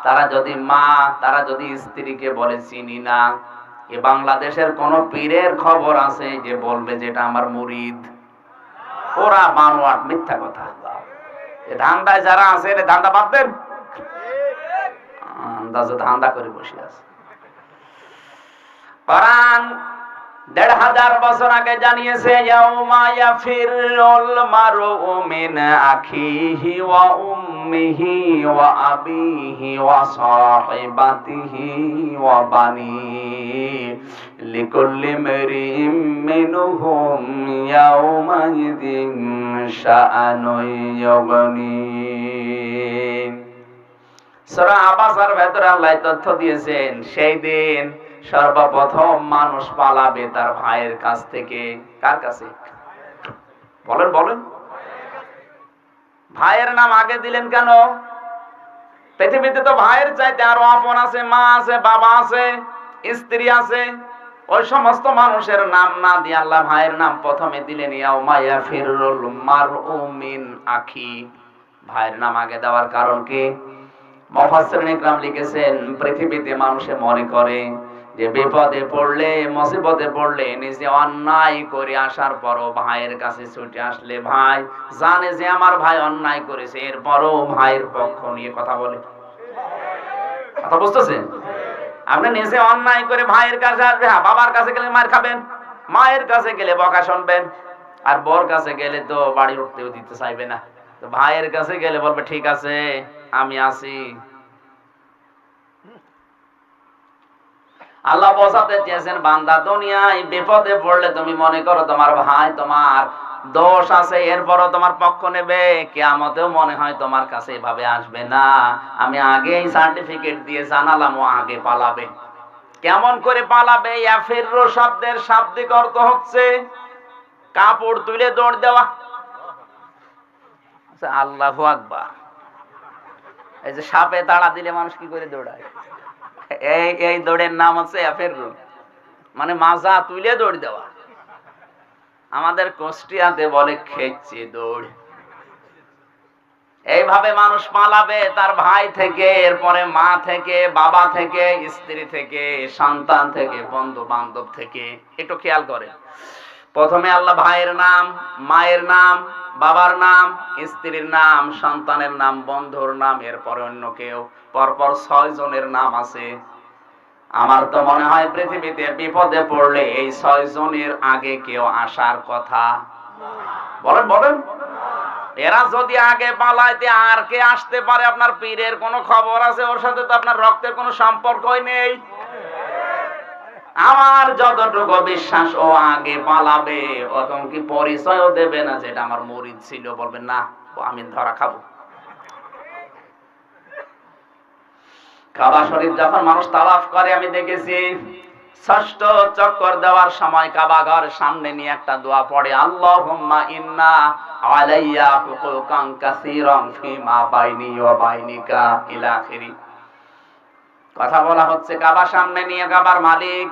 তারা যদি মা, তারা যদি স্ত্রীকে বলে চিনি না, এ বাংলাদেশের কোন পীরের খবর আছে যে বলবে যেটা আমার মুরিদ? ওরা বানোয়াট মিথ্যা কথা। এ ধান্দায় যারা আছে এর ধান্দা বাদ দেন, আন্দাজে ধান্দা করে বসে আছে। কোরআন ১৫০০ বছর আগে জানিয়েছে ইয়াউমা ইয়াফিরুল মারউ মিন আখিহি ওয়া উম্মিহি ওয়া আবিহি ওয়া সাহিবাতিহি ওয়া বানিহি লিকুল্লি ইমরিইম মিনহুম ইয়াউমা ইযিন শাআনুন ইউগনি। সূরা আবাসার ভেতরে আল্লাহ তথ্য দিয়েছেন সেই দিন সর্বপ্রথম মানুষ পালাবে তার ভাইয়ের কাছ থেকে। কার কাছে? বলেন বলেন। ভাইয়ের নাম আগে দিলেন কেন? পৃথিবীতে তো ভাইয়ের চাইতে আরো আপন আছে, মা আছে, বাবা আছে, স্ত্রী আছে। ওই সমস্ত মানুষের নাম না দিয়ে আল্লাহ ভাইয়ের নাম প্রথমে দিলেন, ইয়াউমা ইয়াফিরুল মারউ মিন আখি। ভাইয়ের নাম আগে দেওয়ার কারণ কি? মুফাসসিরিন ইকরাম লিখেছেন, পৃথিবীতে মানুষে মনে করে যে বিপদে পড়লে, মুসিবতে পড়লে, নিজে অন্যায় করে আসার পরও ভাইয়ের কাছে ছুটে আসলে ভাই জানে যে আমার ভাই অন্যায় করেছে, এরপরও ভাইয়ের পক্ষ নিয়ে কথা বলে। কথা বুঝতেছেন? আপনি নিজে অন্যায় করে ভাইয়ের কাছে আসবে, হ্যাঁ বাবার কাছে গেলে মার খাবেন, মায়ের কাছে গেলে বকা শুনবেন, আর বর কাছে গেলে তো বাড়ি উঠতেও দিতে চাইবে না। তো ভাইয়ের কাছে গেলে বলবে ঠিক আছে আমি আছি। আল্লাহ বোঝাতে চেয়েছেন, বান্দা দুনিয়ায় বিপদে পড়লে তুমি মনে করো তোমার ভাই তোমার দোষ আছে, এরপরও তোমার পক্ষ নেবে, কিয়ামতেও মনে হয় তোমার কাছে এভাবে আসবে না। আমি আগেই সার্টিফিকেট দিয়ে জানালাম ও আগে পালাবে। কেমন করে পালাবে? ইয়াফিরু শব্দের শাব্দিক অর্থ হচ্ছে কাপড় তুলে দৌড় দেওয়া। আল্লাহু আকবার। এই যে সাপে তাড়া দিলে মানুষ কি করে দৌড়ায়, এই দৌড়ের নাম হচ্ছে ইয়াফিরু, মানে মাজা তুলে দৌড় দেওয়া। আমাদের কুষ্টিয়াতে বলে খেচ্ছে দৌড়। এইভাবে মানুষ পালাবে তার ভাই থেকে, এরপরে মা থেকে, বাবা থেকে, স্ত্রী থেকে, সন্তান থেকে, বন্ধু বান্ধব থেকে। একটু খেয়াল করেন, প্রথমে আল্লাহ ভাইয়ের নাম, মায়ের নাম, বাবার নাম, স্ত্রীর নাম, সন্তানের নাম, বন্ধুর নাম, এরপরে অন্য কেউ, পরপর 6 জনের নাম আছে। আমার তো মনে হয় পৃথিবীতে বিপদে পড়লে এই 6 জনের আগে কেউ আসার কথা। বলেন বলেন, এরা যদি আগে পালাইতে আর কে আসতে পারে? আপনার পীরের কোনো খবর আছে? ওর সাথে তো আপনার রক্তের কোনো সম্পর্কই নেই। আমার যতটুকু বিশ্বাস ও আগে পালাবে, ওরকম কি পরিচয়ও দেবে না যেটা আমার মুরিদ ছিল, বলবেন না আমি ধরা খাবো। কাবা শরীফ যখন মানুষ তাওয়াফ করে আমি দেখেছি, ষষ্ঠ চক্কর দেওয়ার সময় কাবা ঘরের সামনে নিয়ে একটা দোয়া পড়ে, আল্লাহুম্মা ইন্না আলাইয়া হুকুকান কাসীরান ফিমা বাইনি ওয়া বাইনিকা ইলা আখিরি। কথা বলা হচ্ছে কাবার সামনে নিয়ে, কাবার মালিক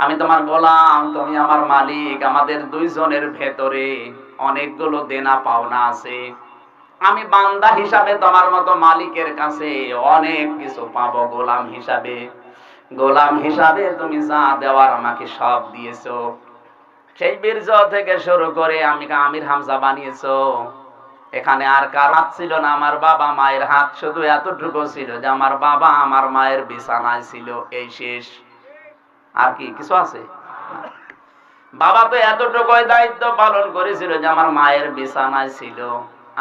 আমি তোমার গোলাম, তুমি আমার মালিক, আমাদের 2 জনের ভেতরে অনেকগুলো দেনা পাওনা আছে, আমি বান্দা হিসাবে তোমার মতো মালিকের কাছে অনেক কিছু পাবো গোলাম হিসাবে। গোলাম হিসাবে তুমি যা দেওয়ার আমাকে সব দিয়েছো। সেই বীর্য থেকে শুরু করে আমি আমির হামজা বানিয়েছো। এখানে আর কার হাত ছিল না, আমার বাবা মায়ের হাত শুধু এতটুকু ছিল যে আমার বাবা আমার মায়ের বিছানায় ছিল, এই শেষ। আর কি কিছু আছে? বাবা তো এতটুকুই দায়িত্ব পালন করেছিল যে আমার মায়ের বিছানায় ছিল,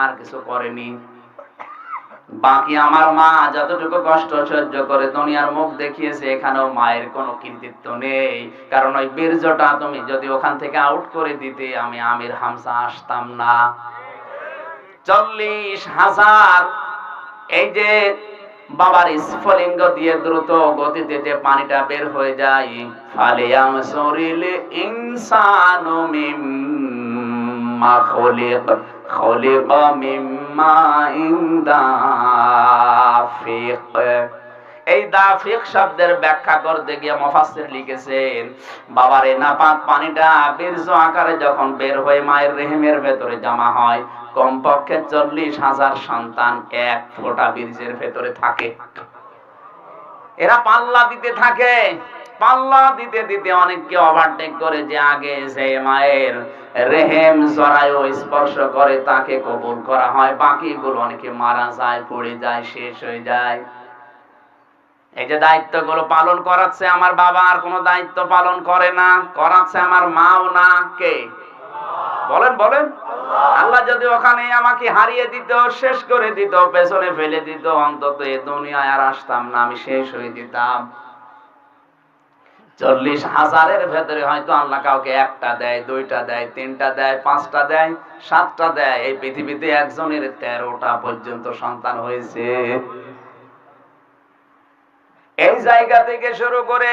আর কিছু করেনি। বাকি আমার মা যতটুকু কষ্ট সহ্য করে দুনিয়ার মুখ দেখিয়েছে, এখানেও মায়ের কোনো কৃতিত্ব নেই। কারণ ওই বীর্যটা তুমি যদি ওখান থেকে আউট করে দিতে, আমি আমির হামজা আসতাম না। 40,000 এই যে বাবার স্ফলিঙ্গ দিয়ে দ্রুত গতিতে যে পানিটা বের হয়ে যায়, ফালিয়াম শরীল ইনসানু মিম্মা খুলিক খুলিক মিম্মা দাফিক। এই দাফিক শব্দের ব্যাখ্যা করতে গিয়ে মুফাসসির লিখেছেন, বাবার এই নাপাক পানিটা বীর্য আকারে যখন বের হয়ে মায়ের রেহেমের ভেতরে জমা হয়, কমপক্ষে 40,000 সন্তান এক ফোঁটা বীর্যের ভেতরে থাকে। এরা পাল্লা দিতে থাকে, পাল্লা দিতে দিতে অনেককে ওভারটেক করে, যে আগে যে মায়ের রেহেম জরায়ু স্পর্শ করে তাকে কবুল করা হয়, বাকিগুলো অনেকে মারা যায়, পড়ে যায়, শেষ হয়ে যায়। এই যে দায়িত্বগুলো পালন করাচ্ছে আমার বাবা, আর কোনো দায়িত্ব পালন করে না, করাচ্ছে আমার মাও না। কে? বলেন বলেন। আল্লাহ যদি ওখানে আমাকে হারিয়ে দিত, শেষ করে দিত, পেছনে ফেলে দিত, অন্তত এই দুনিয়ায় আর আসতাম না, আমি শেষ হয়ে যেতাম। 40,000-এর ভেতরে হয়তো আল্লাহ কাউকে 1টা দেয়, 2টা দেয়, 3টা দেয়, 5টা দেয়, 7টা দেয়। এই পৃথিবীতে একজনের 13টা পর্যন্ত সন্তান হয়েছে। এই জায়গা থেকে শুরু করে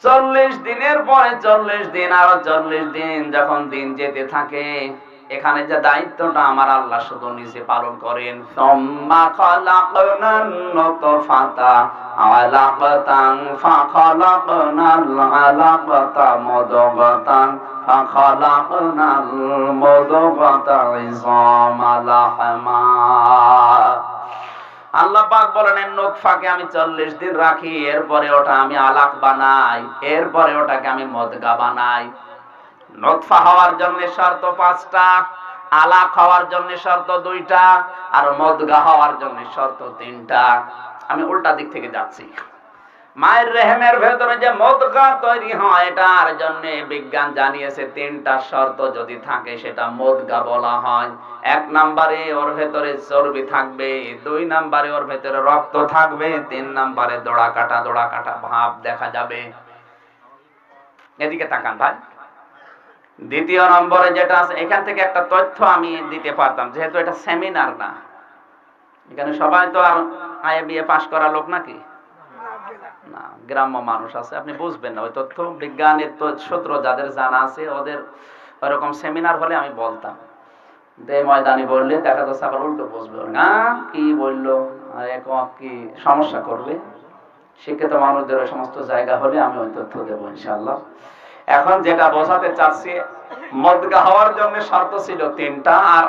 40 দিনের পরে 40 দিন, আরো 40 দিন, যখন দিন যেতে থাকে এখানে যে দায়িত্বটা আমার আল্লাহ শুধু নিজে পালন করেন। সুম্মা খালাকনান নুতফাতা আলাকাতান ফাখালাকনাল আলাকাতা মুদগাতান ফাখালাকনাল মুদগাতা ইযামা লাহমা। আল্লাহ পাক বলেন নুতফাকে আমি 40 দিন রাখি, এরপরে ওটা আমি আলাক বানাই, এরপরে ওটাকে আমি মুদগা বানাই। নুতফা হওয়ার জন্য শর্ত 5টা, আলাক হওয়ার জন্য শর্ত 2টা, আর মুদগা হওয়ার জন্য শর্ত 3টা। আমি উল্টা দিক থেকে যাচ্ছি। মায়ের রেহেমের ভেতরে যে মুদগা তৈরি হয় এটার জন্য বিজ্ঞান জানিয়েছে 3টা শর্ত যদি থাকে সেটা মুদগা বলা হয়। 1 নম্বরে ওর ভেতরে চর্বি থাকবে, 2 নম্বরে ওর ভেতরে রক্ত থাকবে, 3 নম্বরে দড়া কাটা ভাব দেখা যাবে। এদিকে তাকান ভাই। দ্বিতীয় নম্বরে যেটা আছে, এখান থেকে একটা তথ্য আমি দিতে পারতাম, যেহেতু এটা সেমিনার না, এখানে সবাই তো আর আইএ বিএ পাশ করা লোক নাকি না, গ্রাম্য মানুষ আছে, আপনি বুঝবেন না ওই তথ্য। বিজ্ঞানের সূত্র যাদের জানা আছে ওদের ওরকম সেমিনার হলে আমি বলতাম, দে ময়দানি বললে দেখা যাচ্ছে আবার উল্টো বুঝবে না, কি বললো আর কি সমস্যা করবে। শিক্ষিত মানুষদের ওই সমস্ত জায়গা হলে আমি ওই তথ্য দেবো ইনশাআল্লাহ। এখন যেটা বোঝাতে চাচ্ছি, মুদগা হওয়ার জন্য শর্ত ছিল 3টা, আর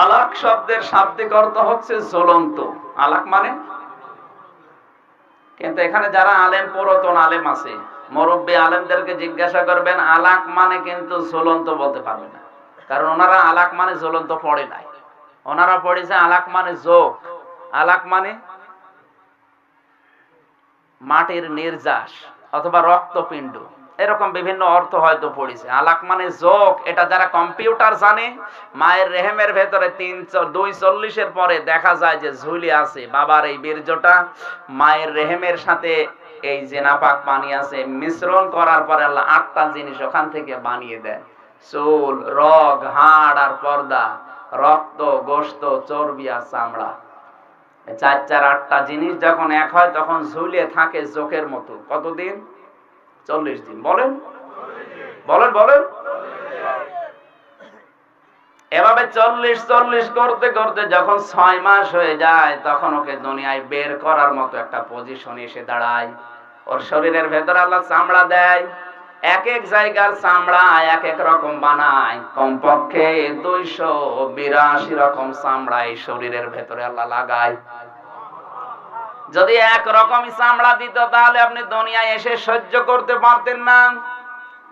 আলাক শব্দের শাব্দিক অর্থ হচ্ছে জ্বলন্ত। আলাক মানে, কিন্তু এখানে যারা আলেম, পুরাতন আলেম আছে, মুরব্বী আলেমদেরকে জিজ্ঞাসা করবেন আলাক মানে কিন্তু জ্বলন্ত বলতে পারবে না, কারণ ওনারা আলাক মানে জ্বলন্ত পড়ে নাই, ওনারা পড়েছে আলাক মানে যোগ। আলাক মানে মাটির নির্যাস অথবা রক্তপিণ্ড, এরকম বিভিন্ন অর্থ হয়তো পড়েছে। আলাক মানে যোগ, এটা যারা কম্পিউটার জানে, মায়ের রেহেমের ভেতরে 240 পরে দেখা যায় যে ঝুলি আছে, বাবার এই বীর্যটা মায়ের রেহেমের সাথে এই যে নাপাক পানি আছে মিশ্রণ করার পরে আল্লাহ 8টা জিনিস ওখান থেকে বানিয়ে দেয়। চুল, রগ, হাড় আর পর্দা, রক্ত, গোশত, চর্বি আর চামড়া। 4 8টা জিনিস যখন এক হয় তখন ঝুলিয়ে থাকে চোখের মতো। কতদিন? 40 দিন। বলেন বলেন বলেন। এভাবে 40 করতে করতে যখন 6 মাস হয়ে যায় তখন ওকে দুনিয়ায় বের করার মতো একটা পজিশন এসে দাঁড়ায়। ওর শরীরের ভেতরে আল্লাহ চামড়া দেয়, এক এক জায়গার চামড়া এক এক রকম বানায়। কমপক্ষে 282 রকম চামড়া এই শরীরের ভেতরে আল্লাহ লাগায়। যদি এক রকমই চামড়া দিত তাহলে আপনি দুনিয়ায় এসে সহ্য করতে পারতেন না।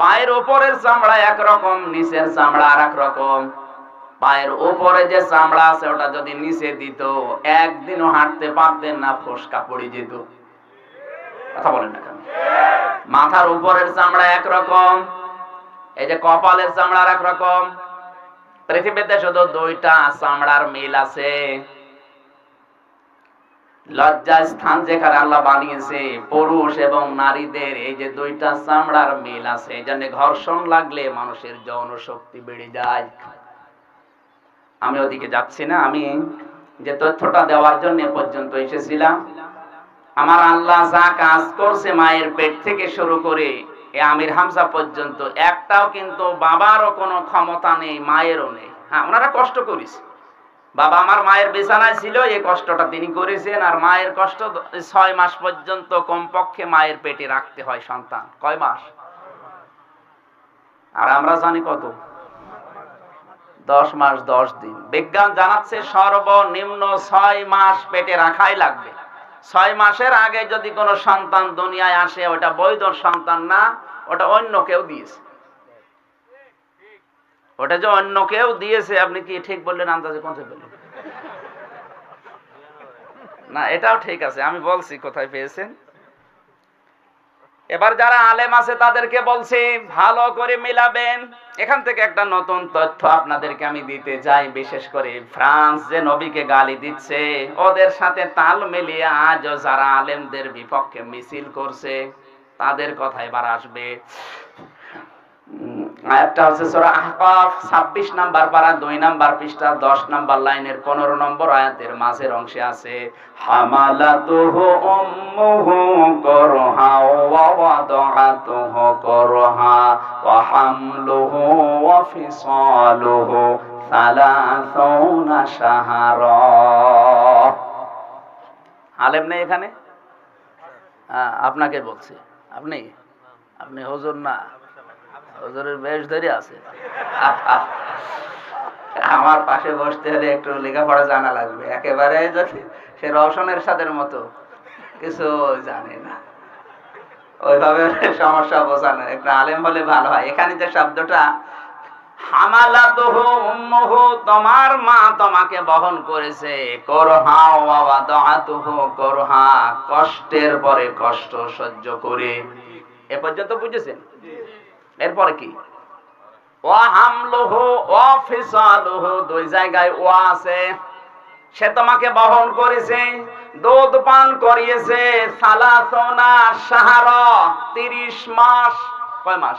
পায়ের উপরের চামড়া একরকম, নিচের চামড়া আর এক রকম। পায়ের উপরে যে চামড়া আছে ওটা যদি নিচে দিত একদিনও হাঁটতে পারতেন না, ফোসকা পড়ে যেত। কথা বলেন না কেন? মাথার উপরের চামড়া একরকম, এই যে কপালের চামড়া আর এক রকম। পৃথিবীতে শুধু 2টা চামড়ার মিল আছে। লজ্জা স্থান যেখানে আল্লাহ বানিয়েছে পুরুষ এবং নারীদের, এই যে 2টা চামড়ার মিল আছে, এই জন্য ঘর্ষণ লাগলে মানুষের যৌন শক্তি বেড়ে যায়। আমি ওদিকে যাচ্ছি না, আমি যে তথ্যটা দেওয়ার জন্য পর্যন্ত এসেছিলাম, আমার আল্লাহ যা কাজ করছে মায়ের পেট থেকে শুরু করে আমির হামজা পর্যন্ত, একটাও কিন্তু বাবারও কোনো ক্ষমতা নেই, মায়েরও নেই। হ্যাঁ, ওনারা কষ্ট করেছে। বাবা আমার মায়ের বিছানায় ছিল, এই কষ্টটা তিনি করেছেন। আর মায়ের কষ্ট 6 মাস পর্যন্ত কমপক্ষে মায়ের পেটে রাখতে হয় সন্তান। কয় মাস? আর আমরা জানি কত? 10 মাস 10 দিন। বিজ্ঞান জানাচ্ছে সর্বনিম্ন 6 মাস পেটে রাখাই লাগবে। 6 মাসের আগে যদি কোনো সন্তান দুনিয়ায় আসে ওটা বৈধ সন্তান না, ওটা অন্য কেউ দিয়েছে। ওটা যে অন্য কেউ দিয়েছে, আপনি কি ঠিক বললেন? আন্দাজে কোন বললেন না, এটাও ঠিক আছে, আমি বলছি কোথায় পেয়েছেন। এবার যারা আলেম আছে তাদেরকে বলছি ভালো করে মিলাবেন। এখান থেকে একটা নতুন তথ্য আপনাদেরকে আমি দিতে চাই। বিশেষ করে ফ্রান্স যে নবীকে গালি দিচ্ছে, ওদের সাথে তাল মিলিয়ে আজও যারা আলেমদের বিপক্ষে মিছিল করছে তাদের কথা এবার আসবে। আয়াতটা হচ্ছে সূরা আহকাফ 26 নাম্বার পারা 2 নাম্বার পৃষ্ঠা 10 নাম্বার লাইনের 15 নম্বর আয়াতের মাঝের অংশে আছে হামালাতুহু উম্মুহু করহা ওয়া ওয়াদাআতুহু করহা ওয়া হামলুহু ওয়া ফিসালুহু 30 শাহরা। আলেম নেই এখানে? আপনাকে বলছি, আপনি হুজুর না, হুজুরের বেশ ধরে আছে। আমার পাশে বসতে হলে একটু লেখাপড়া জানা লাগবে, একেবারে যদি সে রওশনের সাথের মতো কিছু জানে না, ওইভাবে সমস্যা বোঝানো, একটু আলেম হলে ভালো হয়। এখানে যে শব্দটা হামালাতুহু উম্মুহু, তোমার মা তোমাকে বহন করেছে, করহা ওয়া ওয়াদাআতুহু করহা, কষ্টের পরে কষ্ট সহ্য করে। এ পর্যন্ত বুঝেছেন? এরপরে কি? ওয়া হামলুহু ওয়া ফিসালুহু, দুই জায়গায় ওয়া আছে। সে তোমাকে বহন করেছে, দুধ পান করিয়েছে, সালাসুনা শাহরা, 30 মাস। কয় মাস?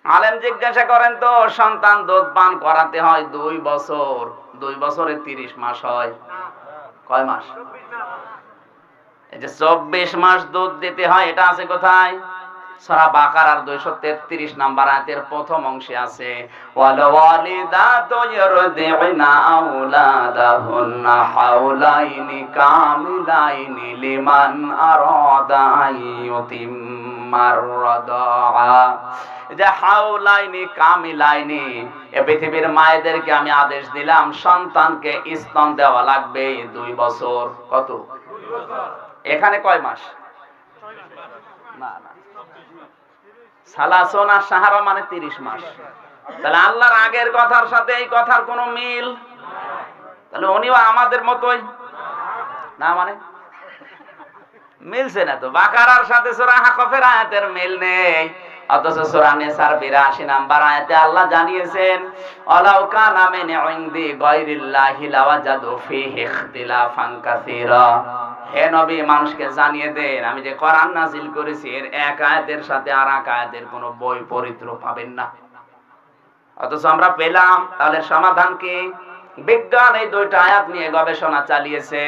আলেম জিজ্ঞাসা করেন তো, সন্তান দুধ পান করাতে হয় 2 বছর, 2 বছরে 30 মাস হয়, কয় মাস? এই যে 24 মাস দুধ দিতে হয়, এটা আছে কোথায়? সূরা বাকারার 233 নাম্বার আয়াতের প্রথম অংশে আছে ওয়াল ওয়ালিদাতু ইরদি'না আওলাদাহুন্না হাওলাইনি কামিলাইনি লিমান আরাদা আইয়ুতিম্মার রাদাআ। যে হাওলাইনি কামিলাইনি, এই পৃথিবীর মায়েদেরকে আমি আদেশ দিলাম সন্তানকে স্তন দেওয়া লাগবে 2 বছর। কত? 2 বছর। এখানে কয় মাস? না না, সালাসুনা শাহরা মানে 30 মাস। তাহলে আল্লাহর আগের কথার সাথে এই কথার কোনো মিল নাই। তাহলে উনিও আমাদের মতোই না, মানে মিলছে না তো। বাকারার সাথে সূরা আহকাফের আয়াতের মিল নেই, অথচ সূরা নিসার 82 নাম্বার আয়াতে আল্লাহ জানিয়েছেন আলাউ কানা মিন ইনদি গায়রিল্লাহি লাওয়াজাদু ফীহি ইখতিলাফান কাসীরা। হে নবী, মানুষকে জানিয়ে দেন আমি যে কোরআন নাযিল করেছি এর এক আয়াতের সাথে আর এক আয়াতের কোনো বৈপরীত্য পাবেন না। অথচ আমরা পেলাম। তাহলে সমাধান কি? বিজ্ঞান এই 2টা আয়াত নিয়ে গবেষণা চালিয়েছে।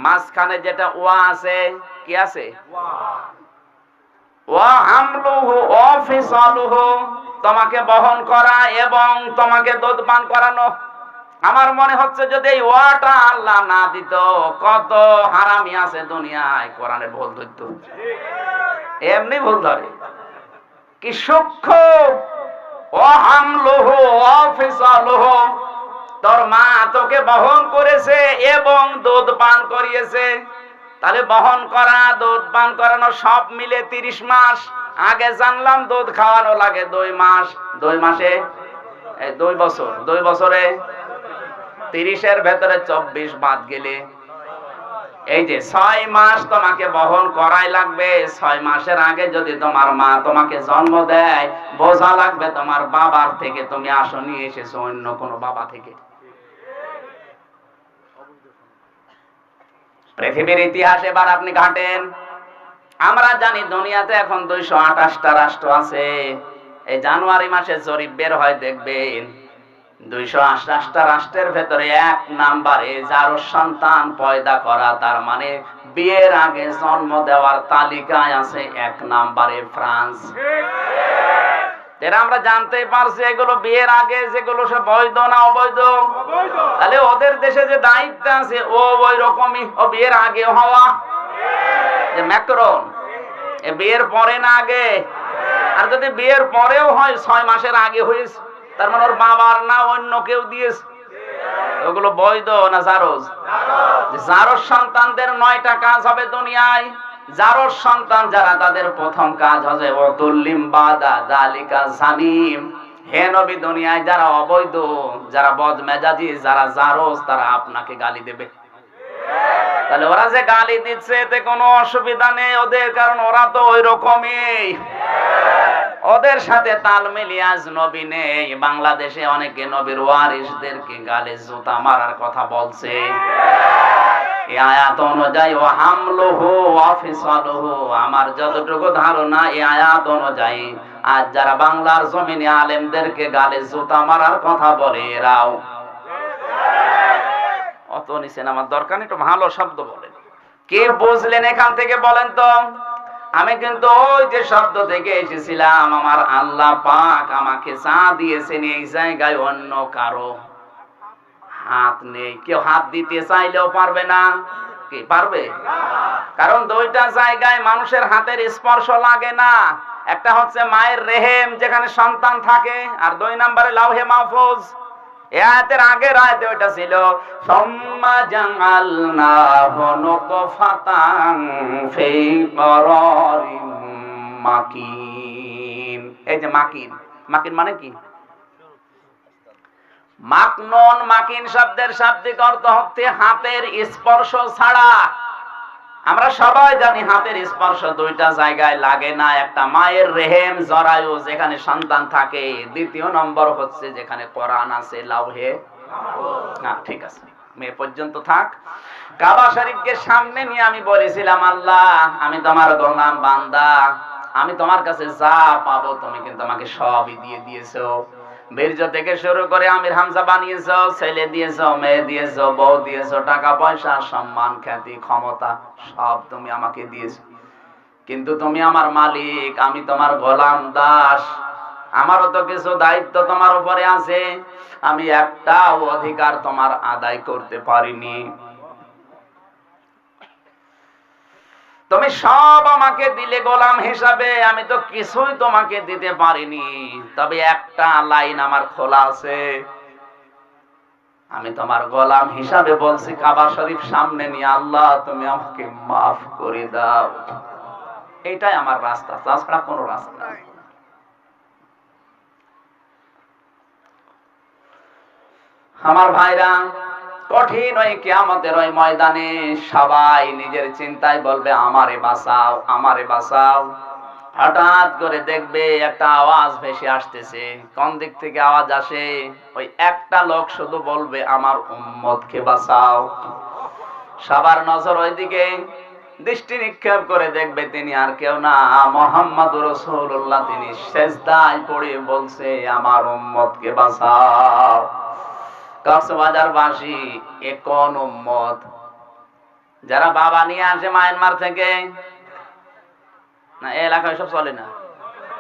মাঝখানে যেটা ওয়া আছে, কি আছে? ওয়া হামলুহু ওয়া ফিসালুহু, তোমাকে বহন করা এবং তোমাকে দুধ পান করানো। আমার মনে হচ্ছে যদি এই ওয়াটা আল্লাহ না দিত, কত হারামি আছে দুনিয়ায় কোরআনের ভুল ধরত। এমনি ভুল ধরে, কি সূক্ষ্ম। ওয়া হামলুহু ওয়া ফিসালুহু, তোর মা তোকে বহন করেছে এবং দুধ পান করিয়েছে। তাহলে বহন করা, দুধ পান করানো সব মিলে 30 মাস। আগে জানলাম দুধ খাওয়ানো লাগে 2 মাস, 2 মাসে 2 বছর, 2 বছরে 30-এর ভেতরে 24 বাদ গেলে এই যে 6 মাস তোমাকে বহন করাই লাগবে। 6 মাসের আগে যদি তোমার মা তোমাকে জন্ম দেয়, বোঝা লাগবে তোমার বাবার থেকে তুমি আসনি এসেছো অন্য কোনো বাবা থেকে। পৃথিবীর ইতিহাস এবার আপনি ঘাটেন। আমরা জানি দুনিয়াতে এখন 228টা রাষ্ট্র আছে। এই জানুয়ারি মাসে জরিপ বের হয়, দেখবেন 228টা রাষ্ট্রের ভেতরে 1 নম্বরে যার সন্তান পয়দা করা, তার মানে বিয়ের আগে জন্ম দেওয়ার তালিকায় আছে 1 নম্বরে ফ্রান্স। এরা আমরা জানতে পারছি এগুলো বিয়ের আগে যেগুলো সে বৈধ না অবৈধ। তাহলে ওদের দেশে যে দায়িত্ব আছে ও ওই রকমই, ও বিয়ের আগে হওয়া। যে ম্যাক্রন, এ বিয়ের পরে না আগে? আর যদি বিয়ের পরেও হয় 6 মাসের আগে হয়েছে, তার মানে ওর বাবার না অন্য কেউ দিয়েছে, ওগুলো বৈধ না জারজ? জারজ সন্তানদের 9টা কাজ হবে দুনিয়ায়। জারজ সন্তান যারা, তাদের প্রথম কাজ হবে ওতুল্লিম বাদা যালিকা জানিম। হে নবী, দুনিয়ায় যারা অবৈধ, যারা বদমেজাজি, যারা জারজ, তারা আপনাকে গালি দেবে। তাহলে ওরা যে গালি দিচ্ছে এতে কোনো অসুবিধা নেই ওদের, কারণ ওরা তো ওই রকমই। ওদের সাথে তাল মিলিয়ে আজ নবী নেই। বাংলাদেশে অনেকে নবীর ওয়ারিসদেরকে গালে জুতা মারার কথা বলছে। এই আয়াত অনুযায়ী ও হামলুহু ওয়া ফিসালুহু, আমার যতটুকু ধারণা এই আয়াত অনুযায়ী আজ যারা বাংলার জমিনে আলেমদেরকে গালে জুতা মারার কথা বলে এরাও অত নিছেন, আমার দরকার নেই, একটু ভালো শব্দ বলেন। কে বুঝলেন এখান থেকে বলেন তো? আমি কিন্তু ওই যে শব্দ থেকে এসেছিলাম, আমার আল্লাহ পাক আমাকে যা দিয়েছেন এই জায়গায় অন্য কারো হাত নেই। কেউ হাত দিতে চাইলেও পারবে না। কি পারবে? কারণ দুইটা জায়গায় মানুষের হাতের স্পর্শ লাগে না। একটা হচ্ছে মায়ের রেহেম যেখানে সন্তান থাকে, আর 2 নম্বরে লাউহে মাহফুজ। এই আয়াতের আগের আয়াতে ওইটা ছিল সুম্মা জাআলনাহু নুতফাতান ফি করারিন মাকিন। এই যে মাকিন, মাকিন মানে কি? মাকনুন, মাকিন শব্দের শাব্দিক অর্থ হচ্ছে হাতের স্পর্শ ছাড়া। আমরা সবাই জানি হাতের স্পর্শ দুইটা জায়গায় লাগে না। একটা মায়ের রেহেম জরায়ু যেখানে সন্তান থাকে, দ্বিতীয় নম্বর হচ্ছে যেখানে কোরআন আছে লাউহে মাহফুজ। না ঠিক আছে, আমি পর্যন্ত থাক। কাবা শরীফকে সামনে নিয়ে আমি বলেছিলাম, আল্লাহ আমি তোমার গোলাম বান্দা, আমি তোমার কাছে যা পাবো তুমি কিন্তু আমাকে সবই দিয়ে দিয়েছো। বীর্য থেকে শুরু করে আমির হামজা বানিয়েছো, ছেলে দিয়েছো, মেয়ে দিয়েছো, বউ দিয়েছো, টাকা পয়সা, সম্মান, খ্যাতি, ক্ষমতা সব তুমি আমাকে দিয়েছো। কিন্তু তুমি আমার মালিক, আমি তোমার গোলাম দাস, আমারও তো কিছু দায়িত্ব তোমার উপরে আছে। আমি একটাও অধিকার তোমার আদায় করতে পারিনি। তুমি সব আমাকে দিলে গোলাম হিসাবে, আমি তো কিছুই তোমাকে দিতে পারিনি। তবে একটা লাইন আমার খোলা আছে, আমি তোমার গোলাম হিসাবে বলছি কাবা শরীফ সামনে নিয়ে, আল্লাহ তুমি আমাকে মাফ করে দাও। এটাই আমার রাস্তা, তাছাড়া কোনো রাস্তা নেই। আমার ভাইরা, কঠিন ওই কিয়ামতের ওই ময়দানে সবাই নিজের চিন্তায় বলবে আমারে বাঁচাও, আমারে বাঁচাও। হঠাৎ করে দেখবে একটা আওয়াজ ভেসে আসতেছে। কোন দিক থেকে আওয়াজ আসে? ওই একটা লোক শুধু বলবে আমার উম্মতকে বাঁচাও। সবার নজর ওইদিকে, দৃষ্টি নিক্ষেপ করে দেখবে তিনি আর কেউ না, মুহাম্মদুর রাসূলুল্লাহ। তিনি সিজদায় পড়ে বলছে আমার উম্মতকে বাঁচাও। কক্সবাজারবাসী এ কোন উম্মত? যারা বাবা নিয়ে আসে মায়ানমার থেকে, না এই এলাকায় সব চলে না,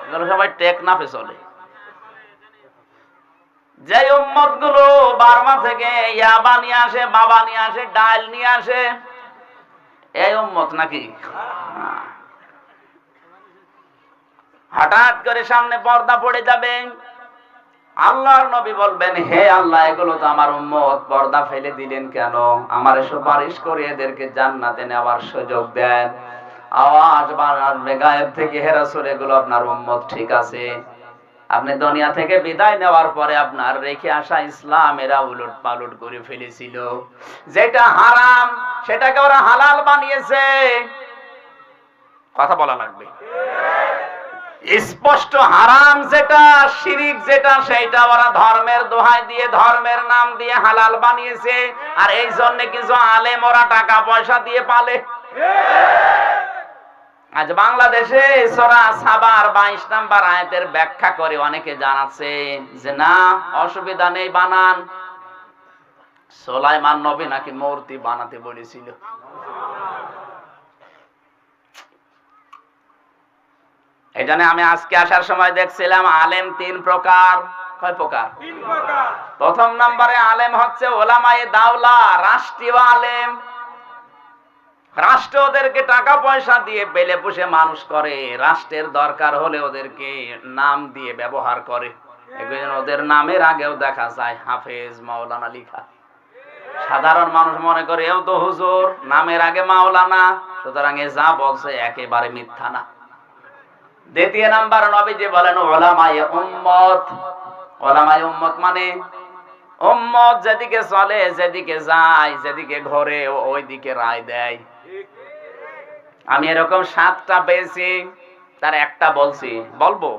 এগুলো সবাই টেকনাফে চলে। যে উম্মত গুলো বার্মা থেকে ইয়াবা নিয়ে আসে, বাবা নিয়ে আসে, ডাল নিয়ে আসে, এই উম্মত নাকি? হঠাৎ করে সামনে পর্দা পড়ে যাবে, আল্লাহর নবী বলবেন হে আল্লাহ, এগুলো তো আমার উম্মত, পর্দা ফেলে দিলেন কেন? আমারে সুপারিশ করে এদেরকে জান্নাতে নেওয়ার সুযোগ দেন। আওয়াজ বাড়বে গায়েব থেকে, হে রাসূল এগুলো আপনার উম্মত, ঠিক আছে। আপনি দুনিয়া থেকে বিদায় নেওয়ার পরে আপনার রেখে আসা ইসলাম এরা উলট পালট করে ফেলেছিল। যেটা হারাম সেটাকে ওরা হালাল বানিয়েছে। কথা বলা লাগবে। স্পষ্ট হারাম যেটা, শিরিক যেটা, সেইটা ওরা ধর্মের দোহাই দিয়ে, ধর্মের নাম দিয়ে হালাল বানিয়েছে। আর এই জন্য কিছু আলেম ওরা টাকা পয়সা দিয়ে পালে। আজ বাংলাদেশে সূরা সাবার 22 নম্বর আয়াতের ব্যাখ্যা করে অনেকে জানাচ্ছে যে না অসুবিধা নেই, বানান। সুলাইমান নবী নাকি মূর্তি বানাতে বলেছিল। এই জন্য আমি আজকে আসার সময় দেখছিলাম আলেম 3 প্রকার। কয় প্রকার? 3 প্রকার। প্রথম নম্বরে আলেম হচ্ছে ওলামায়ে দাওলা, রাষ্ট্রীয় আলেম। রাষ্ট্র ওদেরকে টাকা পয়সা দিয়ে পেলে পুষে মানুষ করে, রাষ্ট্রের দরকার হলে ওদেরকে নাম দিয়ে ব্যবহার করে। এগুলো ওদের নামের আগেও দেখা যায় হাফেজ, মাওলানা লেখা। সাধারণ মানুষ মনে করে এও তো হুজুর, নামের আগে মাওলানা, সুতরাং এ যা বলছে একেবারে মিথ্যা না। দ্বিতীয় নাম্বার নবীজি বলেন উলামায়ে উম্মত। উলামায়ে উম্মত মানে উম্মত যেদিকে চলে, যেদিকে যায়, যেদিকে ঘোরে ওই দিকে রায় দেয়। আমি এরকম 7টা পেয়েছি, তার একটা বলছি, বলবো।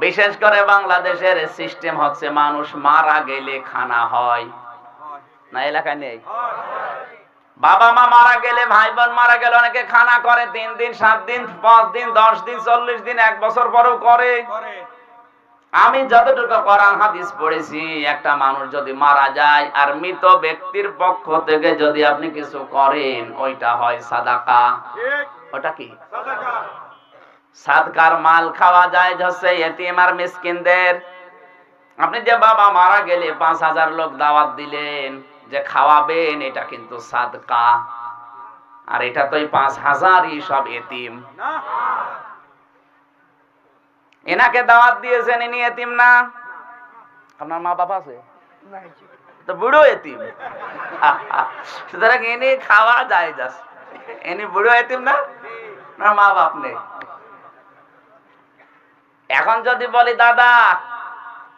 বিশেষ করে বাংলাদেশের সিস্টেম হচ্ছে মানুষ মারা গেলে খানা হয় না, এলাকায় নেই? বাবা মা মারা গেলে, ভাই বোন মারা গেলে অনেকে খানা করে 3 দিন 7 দিন 5 দিন 10 দিন 40 দিন 1 বছর পরেও করে। আমি যতটুকু কোরআন হাদিস পড়েছি, একটা মানুষ যদি মারা যায় আর মৃত ব্যক্তির পক্ষ থেকে যদি আপনি কিছু করেন, ওইটা হয় সাদাকা। ওটা কি? সাদাকা। সাদকার মাল খাওয়া যায় হচ্ছে এতিম আর মিসকিনদের। আপনি যে বাবা মারা গেলে 5000 লোক দাওয়াত দিলেন যে খাওয়াবেন, এটা কিন্তু সাদকা। আর এটা তো 5000ই সব এতিম। এনাকে দাওয়াত দিয়েছেন, ইনি এতিম না? আপনার মা বাবা আছে? তো বুড়ো এতিম। সুতরাং ইনি খাওয়া যায়, ইনি বুড়ো এতিম না? মা বাপ নেই। এখন যদি বলি দাদা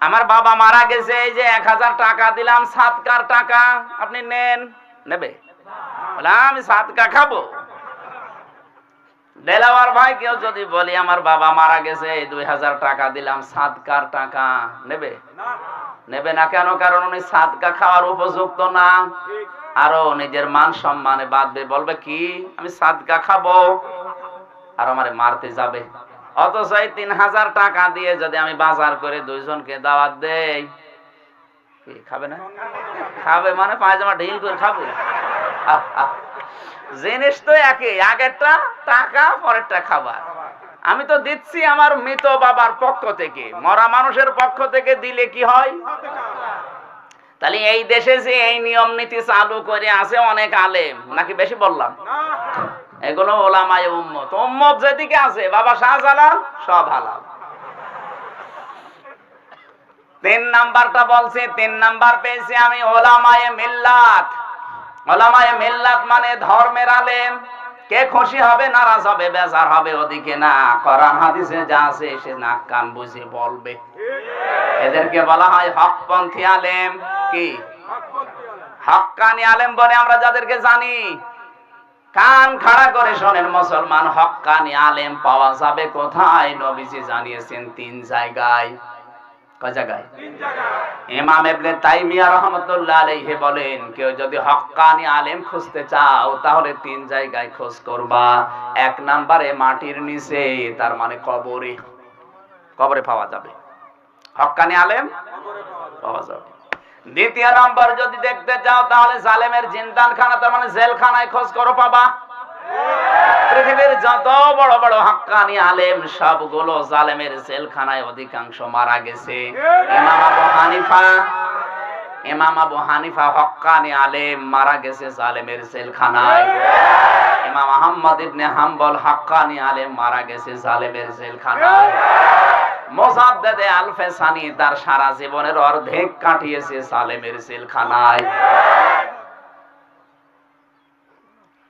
আমার বাবা মারা গেছে, এই যে 1000 টাকা দিলাম সাদকার টাকা, আপনি নেন, নেবে? বলে আমি সাদকা খাবো। দেলাওয়ার ভাই কেউ যদি বলি আমার বাবা মারা গেছে, 2000 টাকা দিলাম সাদকার টাকা, নেবে? নেবে না। কেন? কারণ উনি সাদকা খাওয়ার উপযুক্ত না। আরো নিজের মান সম্মানে বাঁধবে, বলবে কি আমি সাদকা খাবো, আর আমারে মারতে যাবে। অথচ 3000 টাকা দিয়ে যদি আমি বাজার করে 2 জনকে দাওয়াত দেই, কি খাবে না? খাবে, মানে পায়জামা ঢিল করে খাবে। জিনিস তো একই, আগেরটা টাকা, পরেরটা খাবার। আমি তো দিচ্ছি আমার মৃত বাবার পক্ষ থেকে, মরা মানুষের পক্ষ থেকে দিলে কি হয়? তাহলে এই দেশে যে এই নিয়ম নীতি চালু করে আছে অনেক আলেম, নাকি বেশি বললাম? এগুলো ওলামায়ে উম্মত। উম্মত যেদিকে আছে, বাবা শাহজালাল সব হালাল। 3 নাম্বারটা বলছি, 3 নাম্বার পেয়েছি আমি ওলামায়ে মিল্লাত। ওলামায়ে মিল্লাত মানে ধর্মের আলেম। কে খুশি হবে, নারাজ হবে, বেজার হবে ওদিকে না, কোরআন হাদিসে যা আছে সে নাক কান বুঝে বলবে। এদেরকে বলা হয় হকপন্থী আলেম। কি? হক্কানি আলেম বলে আমরা যাদেরকে জানি। কান খাড়া করে শোনেন মুসলমান, হক্কানি আলেম পাওয়া যাবে কোথায়? নবীজি জানিয়েছেন 3 জায়গায়। কয় জায়গায়? 3 জায়গায়। ইমাম ইবনে তাইমিয়া রাহমাতুল্লাহ আলাইহি বলেন, কেউ যদি হক্কানি আলেম খুঁজতে চাও তাহলে 3 জায়গায় খোঁজ করবা। 1 নম্বরে মাটির নিচে, তার মানে কবরে। কবরে পাওয়া যাবে হক্কানি আলেম, পাওয়া যাবে। 2 নম্বর যদি দেখতে চাও তাহলে জালেমের জিন্দানখানা, তার মানে জেলখানায় খোঁজ করো, পাবা। পৃথিবীর যত বড় বড় হক্কানি আলেম সবগুলো জালেমের জেলখানায় অধিকাংশ মারা গেছে। ইমাম আবু হানিফা হক্কানি আলেম, মারা গেছে জালেমের জেলখানায়। ইমাম আহমদ ইবনে হাম্বল হক্কানি আলেম, মারা গেছে জালেমের জেলখানায়। মুজাদ্দিদ আল-ফেসানি তার সারা জীবনের অর্ধেক কাটিয়েছে জালেমের জেলখানায়।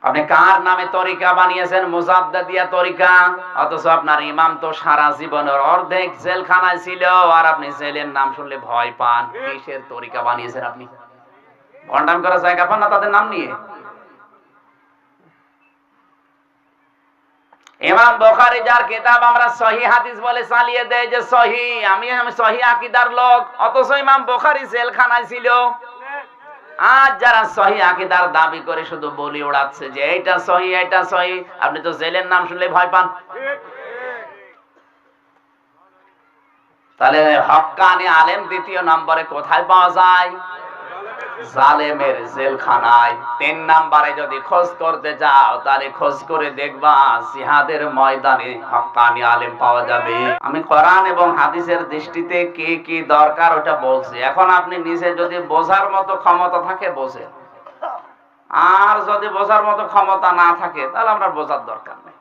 আপনি কার নামে তরিকা বানিয়েছেন? মুজাদ্দিদিয়া তরিকা। অথচ আপনার ইমাম তো সারা জীবনের অর্ধেক জেলখানায় ছিল, আর আপনি জেলের নাম শুনলে ভয় পান। কিসের তরিকা বানিয়েছেন আপনি? ভণ্ডামি করার জায়গা পান না তাদের নাম নিয়ে। ইমাম বুখারী যার কিতাব আমরা সহিহ হাদিস বলে চালিয়ে দেই যে সহিহ, আমি সহিহ আকীদার লোক, অথচ ইমাম বুখারী জেলখানায় ছিল। আজ যারা সহিহ আকীদার দাবি করে শুধু বলি ওড়াচ্ছে যে এইটা সহিহ, এটা সহিহ, আপনি তো জেলের নাম শুনলে ভয় পান। তাহলে হক্কানি আলেম 2 নম্বরে কোথায় পাওয়া যায়? জালেমের জেলখানায়। 3 নম্বরে যদি খোঁজ করতে যাও তাহলে খোঁজ করে দেখবা জিহাদের ময়দানে হক্কানি আলেম পাওয়া যাবে। আমি কোরআন এবং হাদিসের দৃষ্টিতে কি কি দরকার ওটা বলছি। এখন আপনি নিজে যদি বোঝার মতো ক্ষমতা থাকে বোঝেন, আর যদি বোঝার মতো ক্ষমতা না থাকে তাহলে আপনার বোঝার দরকার নেই।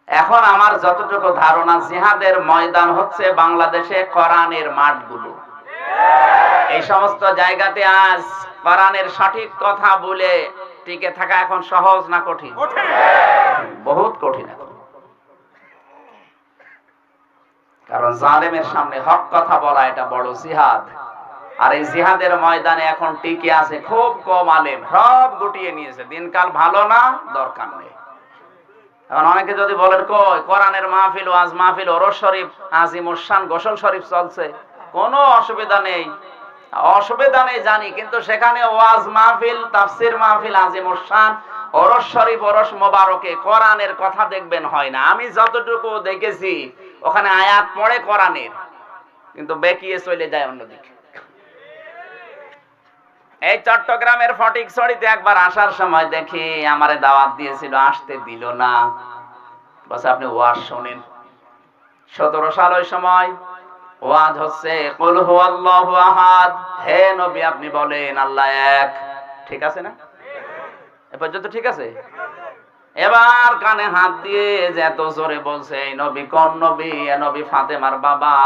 এখন আমার যতটুকু ধারণা, জিহাদের ময়দান হচ্ছে বাংলাদেশে কোরআনের মাঠগুলো। এই সমস্ত জায়গাতে আজ কোরআনের সঠিক কথা বলে টিকে থাকা এখন সহজ না কঠিন? বহুত কঠিন এখন। কারণ জালেমের সামনে হক কথা বলা এটা বড় জিহাদ। আর এই জিহাদের ময়দানে এখন টিকে আছে খুব কম আলেম, সব গুটিয়ে নিয়েছে। দিনকাল ভালো না, দরকার নেই। এখন অনেকে যদি বলেন কই কোরআনের মাহফিল, ওয়াজ মাহফিল, ওরস শরীফ, আজিমুস শান গোসল শরীফ চলছে, কোনো অসুবিধা নেই। অসুবিধা নেই জানি, কিন্তু সেখানে ওয়াজ মাহফিল, তাফসির মাহফিল, আজিমুস শান, ওরস শরীফ, ওরস মোবারকে কোরআনের কথা দেখবেন হয় না। আমি যতটুকু দেখেছি ওখানে আয়াত পড়ে কোরআনের, কিন্তু বেকিয়ে চলে যায় অন্যদিকে। এই চট্টগ্রামের ফটিকছড়িতে একবার আসার সময় দেখি আমারে দাওয়াত দিয়েছিল, আসতে দিল না, বলছে আপনি ওয়াজ শোনেন। 17 সাল ওই সময় ওয়াজ হচ্ছে কুল হুয়াল্লাহু আহাদ, হে নবী আপনি বলেন আল্লাহ এক। ঠিক আছে না? এ পর্যন্ত ঠিক আছে? এবার কানে হাত দিয়ে যে এত জোরে বলছে, এই নবী কোন নবী? এ নবী ফাতেমার বাবা।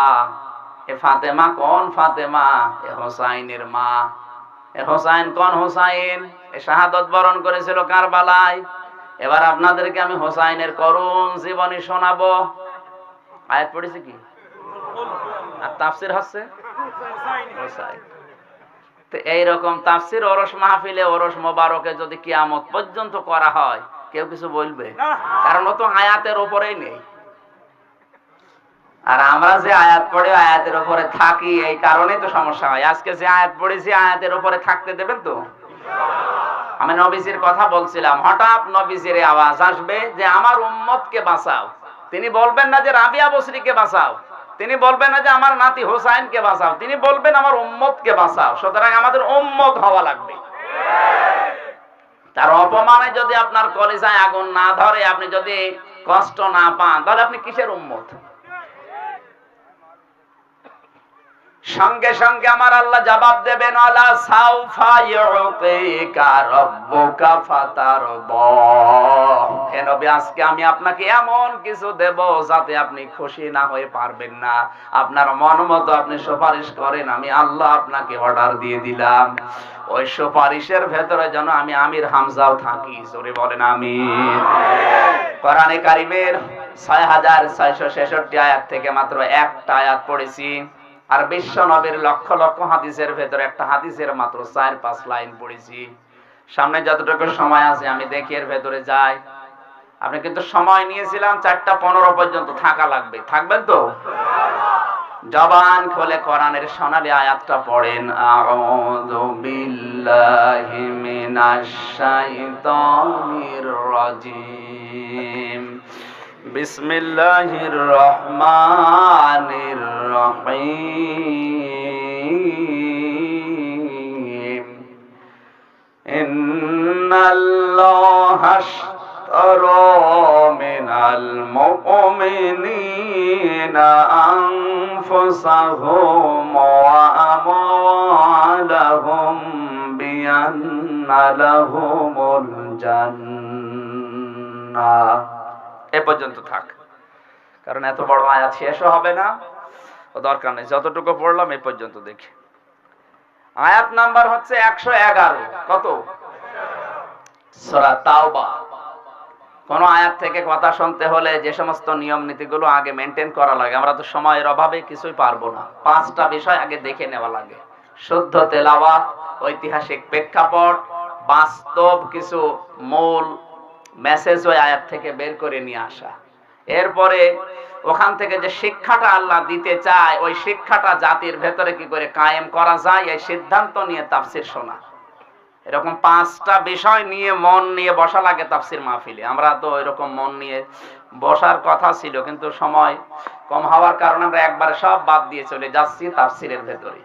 এ ফাতেমা কোন ফাতেমা? এ হোসাইনের মা। এ হোসাইন কোন হোসাইন? এ শাহাদত বরণ করেছিল কারবালায়। এবার আপনাদেরকে আমি হোসাইনের করুণ জীবনী শোনাবো। আয়াত পড়েছে কি? আর তাফসির হচ্ছে হোসাইন। তো এইরকম তাফসির ওরস মাহফিলে, ওরস মোবারকে যদি কিয়ামত পর্যন্ত করা হয়, কেউ কিছু বলবে? কারণ ও তো আয়াতের উপরেই নেই। আর আমরা যে আয়াত পড়ে আয়াতের উপরে থাকি, এই কারণেই তো সমস্যা হয়। আজকে যে আয়াত পড়েছি আয়াতের উপরে থাকতে দেবেন তো? আমি নবীজির কথা বলছিলাম, হঠাৎ নবীজির আওয়াজ আসবে যে আমার উম্মতকে বাঁচাও। তিনি বলবেন না যে রাবিয়া বসরিকে বাঁচাও, তিনি বলবেন না যে আমার নাতি হোসাইনকে বাঁচাও, তিনি বলবেন আমার উম্মতকে বাঁচাও। সুতরাং আমাদের উম্মত হওয়া লাগবে। তার অপমানে যদি আপনার কলিজায় আগুন না ধরে, আপনি যদি কষ্ট না পান, তাহলে আপনি কিসের উম্মত? সঙ্গে সঙ্গে আমার আল্লাহ জবাব দেবেন, আলা সাউফা ইউতিকা রাব্বুকা ফাতারদা। হে নবী আজকে আমি আপনাকে এমন কিছু দেব যাতে আপনি খুশি না হয়ে পারবেন না। আপনার মন মতো আপনি সুপারিশ করেন, আমি আল্লাহ আপনাকে অর্ডার দিয়ে দিলাম। ওই সুপারিশের ভেতরে যেন আমি আমির হামজাও থাকি। জোরে বলেন আমিন। কোরআনে কারীমের 6666 আয়াত থেকে মাত্র একটা আয়াত পড়েছি। আর বিশ্ব নবীর লক্ষ লক্ষ হাদিসের ভেতরে একটা হাদিসের মাত্র 4-5 লাইন পড়েছি। সামনে যতটুকু সময় আছে আমি দেখি এর ভেতরে যাই। আপনি কিন্তু সময় নিয়েছিলাম 4:15 পর্যন্ত থাকা লাগবে, থাকবেন তো? জবান খুলে কোরআনের সোনালী আয়াতটা পড়েন, আউযু বিল্লাহি মিনাশ শাইতানির রাজিম, বিসমিল্লাহির রহমানির রহিম, ইন্নাল্লাহা আশতারা মিনাল মুমিনিনা আনফুসাহুম ওয়া আমওয়ালাহুম বিআন্না লাহুমুল জান্নাহ। এ পর্যন্ত থাক, কারণ এত বড় আয়াত শেষও হবে না, ও দরকার নেই। যতটুকু পড়লাম এই পর্যন্ত দেখি। আয়াত নাম্বার হচ্ছে 111। কত? সূরা তাওবা। কোন আয়াত থেকে কথা শুনতে হলে যে সমস্ত নিয়ম নীতিগুলো আগে মেনটেন করা লাগে, আমরা তো সময়ের অভাবে কিছুই পারবো না। 5টা বিষয় আগে দেখে নেওয়া লাগে: শুদ্ধ তেলাওয়াত, ঐতিহাসিক প্রেক্ষাপট, বাস্তব কিছু মূল মেসেজ ওই আয়াত থেকে বের করে নিয়ে আসা। এরপরে ওখান থেকে যে শিক্ষাটা আল্লাহ দিতে চায়, ওই শিক্ষাটা জাতির ভেতরে কি করে কায়েম করা যায়, এই সিদ্ধান্ত নিয়ে তাফসির শোনা। এরকম 5টা বিষয় নিয়ে মন নিয়ে বসা লাগে তাফসির মাহফিলে। আমরা তো এরকম মন নিয়ে বসার কথা ছিল, কিন্তু সময় কম হওয়ার কারণে আমরা একবারে সব বাদ দিয়ে চলে যাচ্ছি তাফসিরের ভেতরে।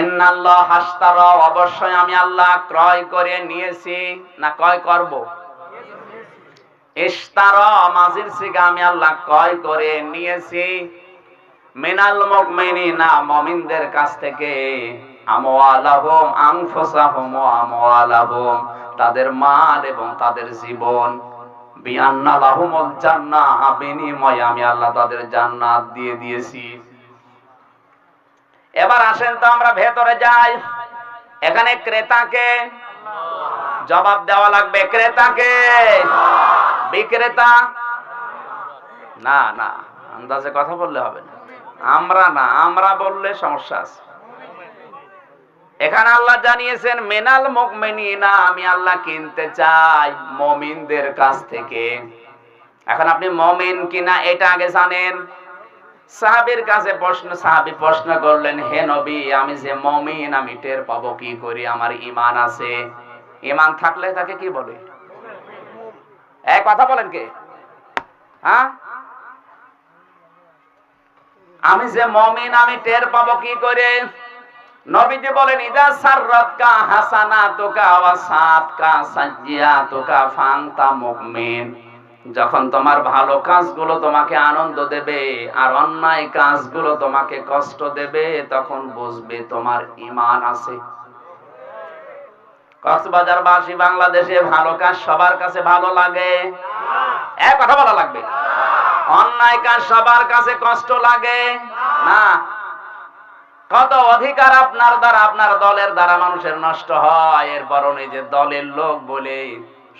ইন্নাল্লাহ আশতারা, অবশ্যই আমি আল্লাহ ক্রয় করে নিয়েছি, না ক্রয় করব? ইশতারা মাজির সিগা, আমি আল্লাহ ক্রয় করে নিয়েছি। মিনাল মুমিনিনা, মুমিনদের কাছ থেকে, আমওয়ালাহুম আনফুসাহুম ওয়া আমওয়ালাহুম, তাদের মাল এবং তাদের জীবন, বিআন্না লাহুমুল জান্নাহ, বিনিময়ে আমি আল্লাহ তাদের জান্নাত দিয়ে দিয়েছি। এবার আসেন তো আমরা ভেতরে যাই। এখানে ক্রেতাকে জবাব দেওয়া লাগবে। ক্রেতাকে? বিক্রেতা না, না, আন্দাজে কথা বললে হবে না। আমরা না, আমরা বললে সমস্যা আছে। এখানে আল্লাহ জানিয়েছেন মিনাল মুমিনিনা, আমি আল্লাহ কিনতে চাই মুমিনদের কাছ থেকে। এখন আপনি মুমিন কিনা এটা আগে জানেন। সাহাবীর কাছে সাহাবী প্রশ্ন করলেন, হে নবী, আমি যে মুমিন, আমি টের পাবো কি করে আমার ঈমান আছে? ঈমান থাকলে তাকে কি বলে? এক কথা বলেন কে? হ্যাঁ, আমি যে মুমিন আমি টের পাবো কি করে? নবীজি বলেন, ইদা সাররাতকা হাসানাতুকা ওয়া সাতকা সাজ্জিয়াতুকা ফান্তা মুমিন। যখন তোমার ভালো কাজগুলো তোমাকে আনন্দ দেবে আর অন্যায় কাজগুলো তোমাকে কষ্ট দেবে, তখন বুঝবে তোমার ঈমান আছে। কক্সবাজারবাসী, বাংলাদেশে ভালো কাজ সবার কাছে ভালো লাগে? এক কথা বলা লাগবে। অন্যায় কাজ সবার কাছে কষ্ট লাগে না? কত অধিকার আপনার দ্বারা, আপনার দলের দ্বারা মানুষের নষ্ট হয়, এরপর যে দলের লোক বলে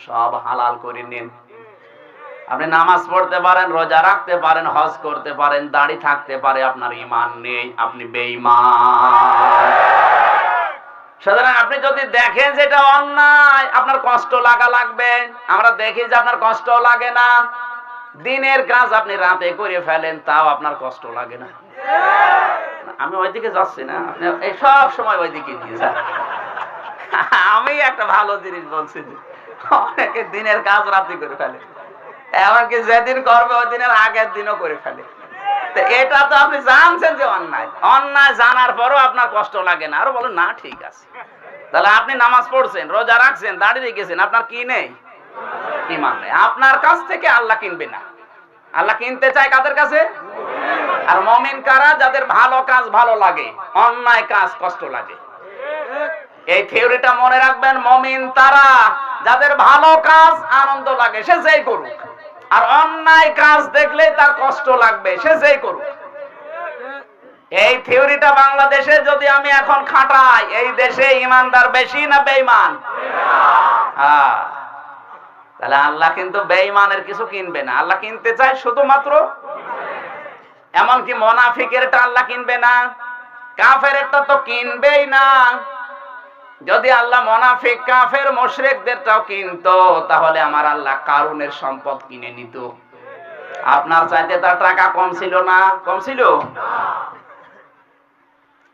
সব হালাল করে নেন। আপনি নামাজ পড়তে পারেন, রোজা রাখতে পারেন, হজ করতে পারেন, দাড়ি থাকতে পারে, আপনার ঈমান নেই, আপনি বেঈমান। সুতরাং আপনি যদি দেখেন যেটা অন্যায়, আপনার কষ্ট লাগবে। আমরা দেখি যে আপনার কষ্ট লাগে না। দিনের কাজ আপনি রাতে করে ফেলেন, তাও আপনার কষ্ট লাগে না। আমি ওইদিকে যাচ্ছি না, আপনি এই সব সময় ওইদিকে নিয়ে যান। আমি একটা ভালো জিনিস বলছি, অনেকে দিনের কাজ রাতে করে ফেলে, এমনকি যেদিন করবে ওই দিনের আগের দিনও করে ফেলে। এটা তো আপনি জানছেন যে অন্যায়, অন্যায় জানার পরও আপনার কষ্ট লাগে না, আরো বলেন না ঠিক আছে। তাহলে আপনি নামাজ পড়ছেন, রোজা রাখছেন, দাড়ি রেখেছেন, আপনার কি নেই? ঈমান নেই। আপনার কাছ থেকে আল্লাহ কিনবে না। আল্লাহ কিনতে চায় কাদের কাছে? আর মুমিন কারা? যাদের ভালো কাজ ভালো লাগে, অন্যায় কাজ কষ্ট লাগে। এই থিওরিটা মনে রাখবেন। মুমিন তারা যাদের ভালো কাজ আনন্দ লাগে, সে যেই করুক, আর অন্যায় কাজ দেখলে তার কষ্ট লাগবে, সে যেই করুক। এই থিওরিটা বাংলাদেশে যদি আমি এখন খাটাই, এই দেশে ইমানদার বেশি না বেঈমান? হ্যাঁ, তাহলে আল্লাহ কিন্তু বেঈমানের কিছু কিনবে না। আল্লাহ কিনতে চায় শুধুমাত্র, এমনকি মুনাফিকেরটা আল্লাহ কিনবে না, কাফেরটা তো কিনবেই না। যদি আল্লাহ মুনাফিক, কাফের, মুশরিকদেরটাও কিনতো, তাহলে আমার আল্লাহ কারুনের সম্পদ কিনে নিত। আপনার চাইতে তার টাকা কম ছিল না? কম ছিল।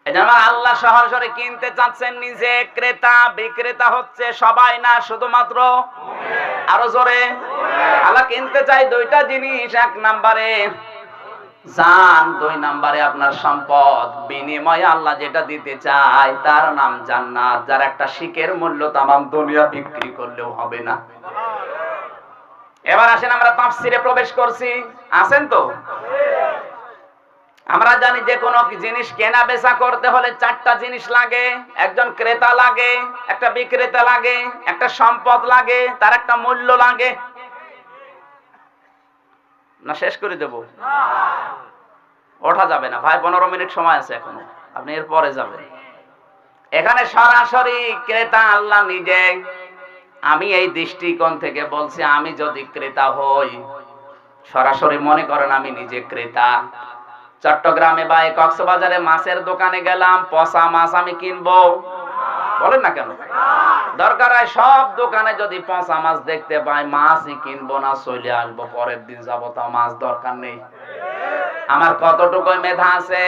এজন্য আল্লাহ সরাসরি কিনতে চাচ্ছেন নিজে। ক্রেতা বিক্রেতা হচ্ছে সবাই না, শুধুমাত্র মুমিন। আরো জোরে, আল্লাহ কিনতে চাই দুইটা জিনিস। এক নম্বরে জান, দুই নম্বরে আপনার সম্পদ। বিনিময়ে আল্লাহ যেটা দিতে চায় তার নাম জান্নাত, যার একটা শিকের মূল্য তামাম দুনিয়া বিক্রি করলেও হবে না। এবার আসেন আমরা তাফসীরে প্রবেশ করছি। আছেন তো? আমরা জানি যে কোনো জিনিস কেনা বেচা করতে হলে চারটা জিনিস লাগে। একজন ক্রেতা লাগে, একটা বিক্রেতা লাগে, একটা সম্পদ লাগে, তার একটা মূল্য লাগে। না শেষ করে দেব? ওঠা যাবে না ভাই, 15 মিনিট সময় আছে এখনো, আপনি এর পরে যাবেন। এখানে সরাসরি ক্রেতা আল্লাহ নিজে। আমি এই দৃষ্টিকোণ থেকে বলছি, আমি যদি ক্রেতা হই, সরাসরি মনে করেন আমি নিজে ক্রেতা। চট্টগ্রামে বা কক্সবাজারে মাছের দোকানে গেলাম, পচা মাছ আমি কিনবো? বলেন না কেন? দরকার হয় সব দোকানে যদি পচা মাছ দেখতে পাই, মাছই কিনবো না, চলে আসবো, পরের দিন যাবো, তাও মাছ দরকার নেই। আমার কতটুকু মেধা আছে?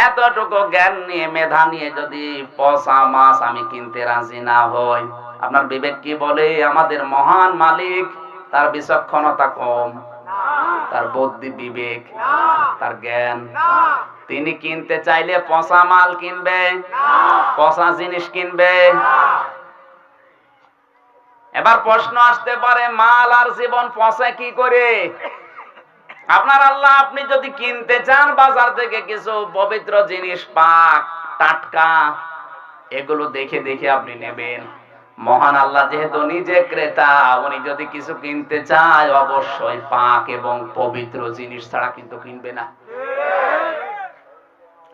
এতটুকু জ্ঞান নিয়ে, মেধা নিয়ে যদি পচা মাছ আমি কিনতে রাজি না হই, আপনার বিবেক কি বলে? আমাদের মহান মালিক, তার বিচক্ষণতা কম, তার বুদ্ধি বিবেক, তার জ্ঞান। তিনি কিনতে চাইলে পচা মাল কিনবে? পচা জিনিস কিনবে? এবার প্রশ্ন আসতে পারে, মাল আর জীবন পচে কি করে? আপনার আল্লাহ, আপনি যদি কিনতে চান বাজার থেকে কিছু পবিত্র জিনিস, পাক টাটকা, এগুলো দেখে দেখে আপনি নেবেন। মহান আল্লাহ যেহেতু নিজে ক্রেতা, উনি যদি কিছু কিনতে চায় অবশ্যই পাক এবং পবিত্র জিনিস ছাড়া কিন্তু কিনবে না।